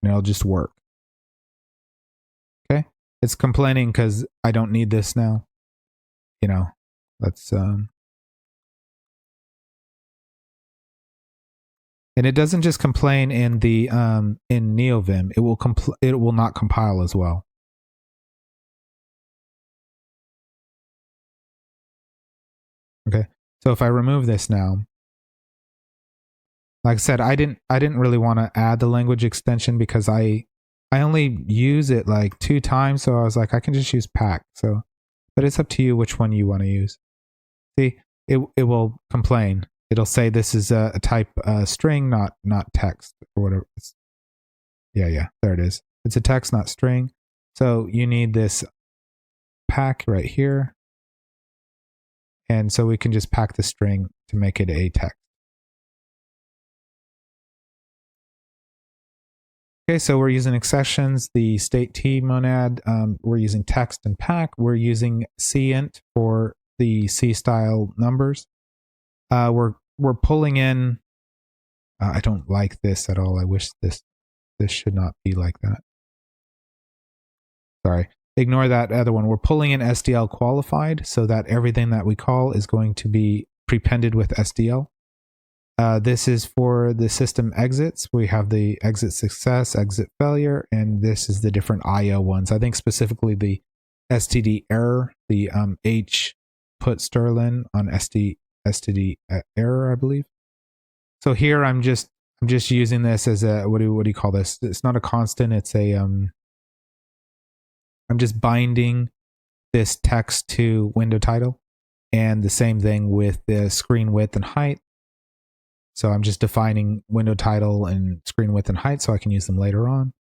And it'll just work. Okay. It's complaining because I don't need this now. You know, let's, and it doesn't just complain in the, in NeoVim, it will not compile as well. Okay. So if I remove this now, like I said, I didn't really want to add the language extension because I only use it like 2 times. So I was like, I can just use pack. So, but it's up to you which one you want to use. See, it will complain. It'll say this is a type string, not text or whatever. Yeah, there it is. It's a text, not string. So you need this pack right here. And so we can just pack the string to make it a text. Okay, so we're using exceptions, the state T monad. We're using text and pack. We're using cint for the C style numbers. We're pulling in. I don't like this at all. I wish this should not be like that. Sorry, ignore that other one. We're pulling in SDL qualified so that everything that we call is going to be prepended with SDL. This is for the system exits. We have the exit success, exit failure, and this is the different IO ones. I think specifically the STD error, the H put Sterling on STD error, I believe. So here I'm just using this as a what do you call this? It's not a constant. It's a I'm just binding this text to window title, and the same thing with the screen width and height. So I'm just defining window title and screen width and height so I can use them later on.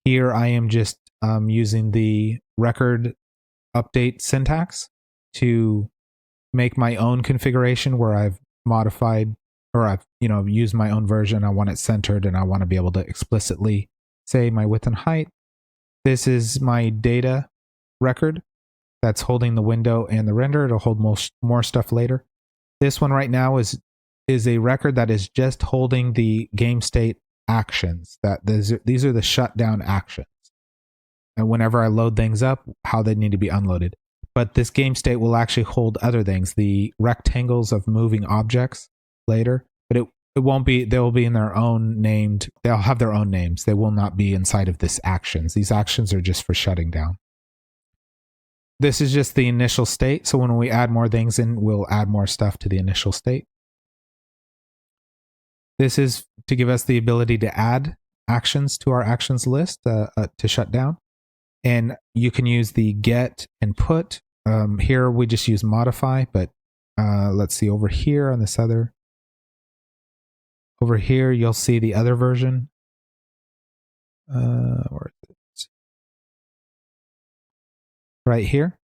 Here I am just using the record update syntax to make my own configuration where I've modified or I've used my own version. I want it centered and I want to be able to explicitly say my width and height. This is my data record that's holding the window and the render. It'll hold more stuff later. This one right now is a record that is just holding the game state actions. These are the shutdown actions. And whenever I load things up, how they need to be unloaded. But this game state will actually hold other things, the rectangles of moving objects later. But it won't be, they'll be in their own named, they'll have their own names. They will not be inside of this actions. These actions are just for shutting down. This is just the initial state. So when we add more things in, we'll add more stuff to the initial state. This is to give us the ability to add actions to our actions list to shut down. And you can use the get and put. Here we just use modify, but let's see over here on this other. Over here, you'll see the other version. Where is it? Right here.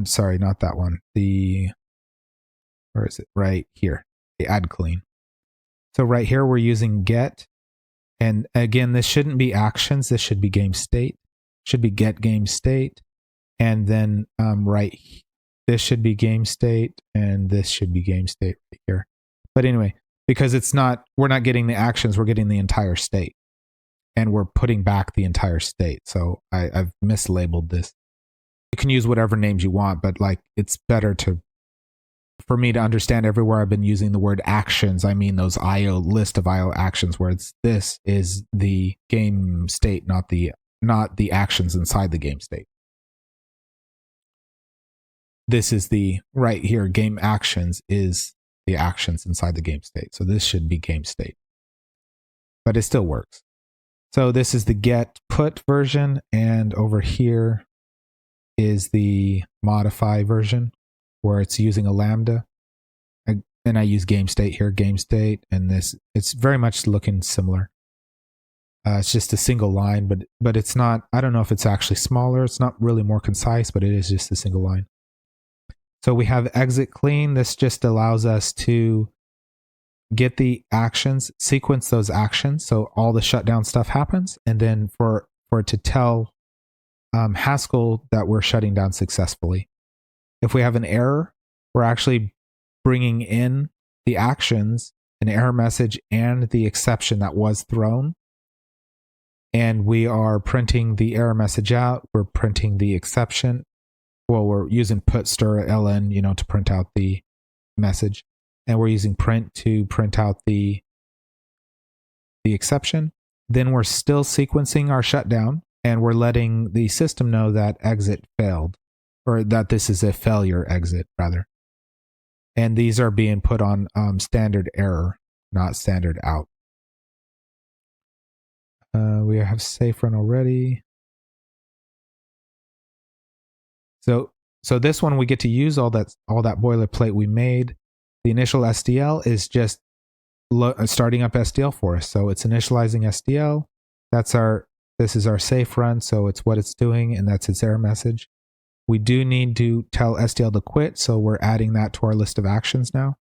Sorry, not that one. Where is it? Right here. The add clean. So right here we're using get, and again this shouldn't be actions, this should be game state. Should be get game state, and then this should be game state, and this should be game state right here. But anyway, because we're not getting the actions, we're getting the entire state, and we're putting back the entire state. So I've mislabeled this. You can use whatever names you want, but like it's better for me to understand everywhere I've been using the word actions, I mean those IO list of IO actions where this is the game state, not the actions inside the game state. This is the right here, game actions is the actions inside the game state. So this should be game state, but it still works. So this is the get put version, and over here is the modify version, where it's using a lambda, and I use game state here, game state, and it's very much looking similar. It's just a single line, but it's not, I don't know if it's actually smaller. It's not really more concise, but it is just a single line. So we have exit clean. This just allows us to get the actions, sequence those actions. So all the shutdown stuff happens, and then for it to tell Haskell that we're shutting down successfully. If we have an error, we're actually bringing in the actions, an error message, and the exception that was thrown. And we are printing the error message out. We're printing the exception. Well, we're using put stir ln, to print out the message. And we're using print to print out the exception. Then we're still sequencing our shutdown, and we're letting the system know that exit failed, or that this is a failure exit, rather. And these are being put on standard error, not standard out. We have safe run already. So this one we get to use all that boilerplate we made. The initial SDL is just starting up SDL for us. So it's initializing SDL. This is our safe run, so it's what it's doing, and that's its error message. We do need to tell SDL to quit, so we're adding that to our list of actions now.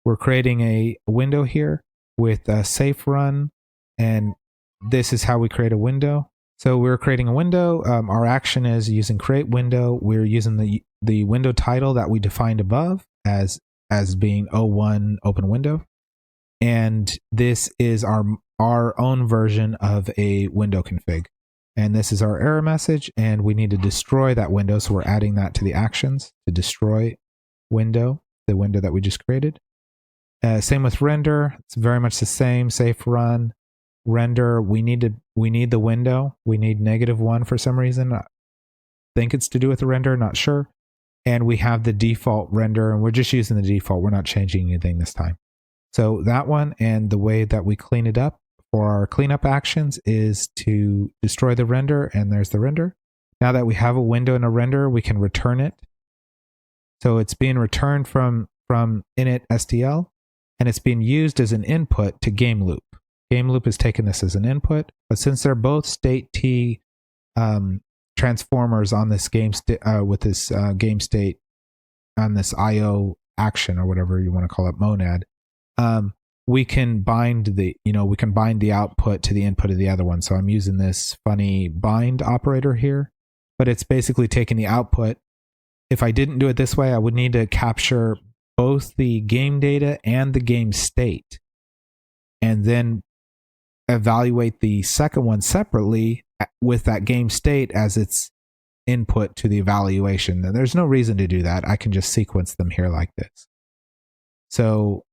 We're creating a window here with a safe run, and this is how we create a window. So we're creating a window. Our action is using create window. We're using the window title that we defined above as being O1 open window. And this is our own version of a window config. And this is our error message, and we need to destroy that window. So we're adding that to the actions to destroy window, the window that we just created. Same with render. It's very much the same. Safe run, render. We need the window. We need -1 for some reason. I think it's to do with the render, not sure. And we have the default render, and we're just using the default. We're not changing anything this time. So that one, and the way that we clean it up for our cleanup actions is to destroy the render, and there's the render. Now that we have a window and a render, we can return it. So it's being returned from init SDL, and it's being used as an input to game loop. Game loop is taking this as an input, but since they're both state T transformers on this game with this game state on this IO action, or whatever you want to call it, monad, we can bind the output to the input of the other one. So I'm using this funny bind operator here, but it's basically taking the output. If I didn't do it this way, I would need to capture both the game data and the game state, and then evaluate the second one separately with that game state as its input to the evaluation. And there's no reason to do that. I can just sequence them here like this. So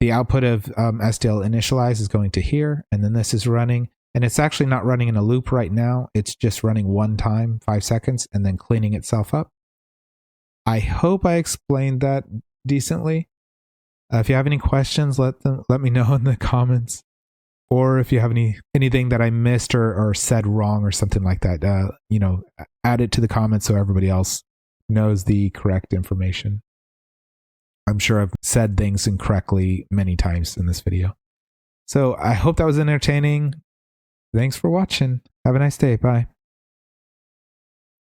the output of SDL.initialize is going to here, and then this is running, and it's actually not running in a loop right now. It's just running one time, 5 seconds, and then cleaning itself up. I hope I explained that decently. If you have any questions, let me know in the comments, or if you have anything that I missed or said wrong or something like that, add it to the comments so everybody else knows the correct information. I'm sure I've said things incorrectly many times in this video. So I hope that was entertaining. Thanks for watching. Have a nice day. Bye.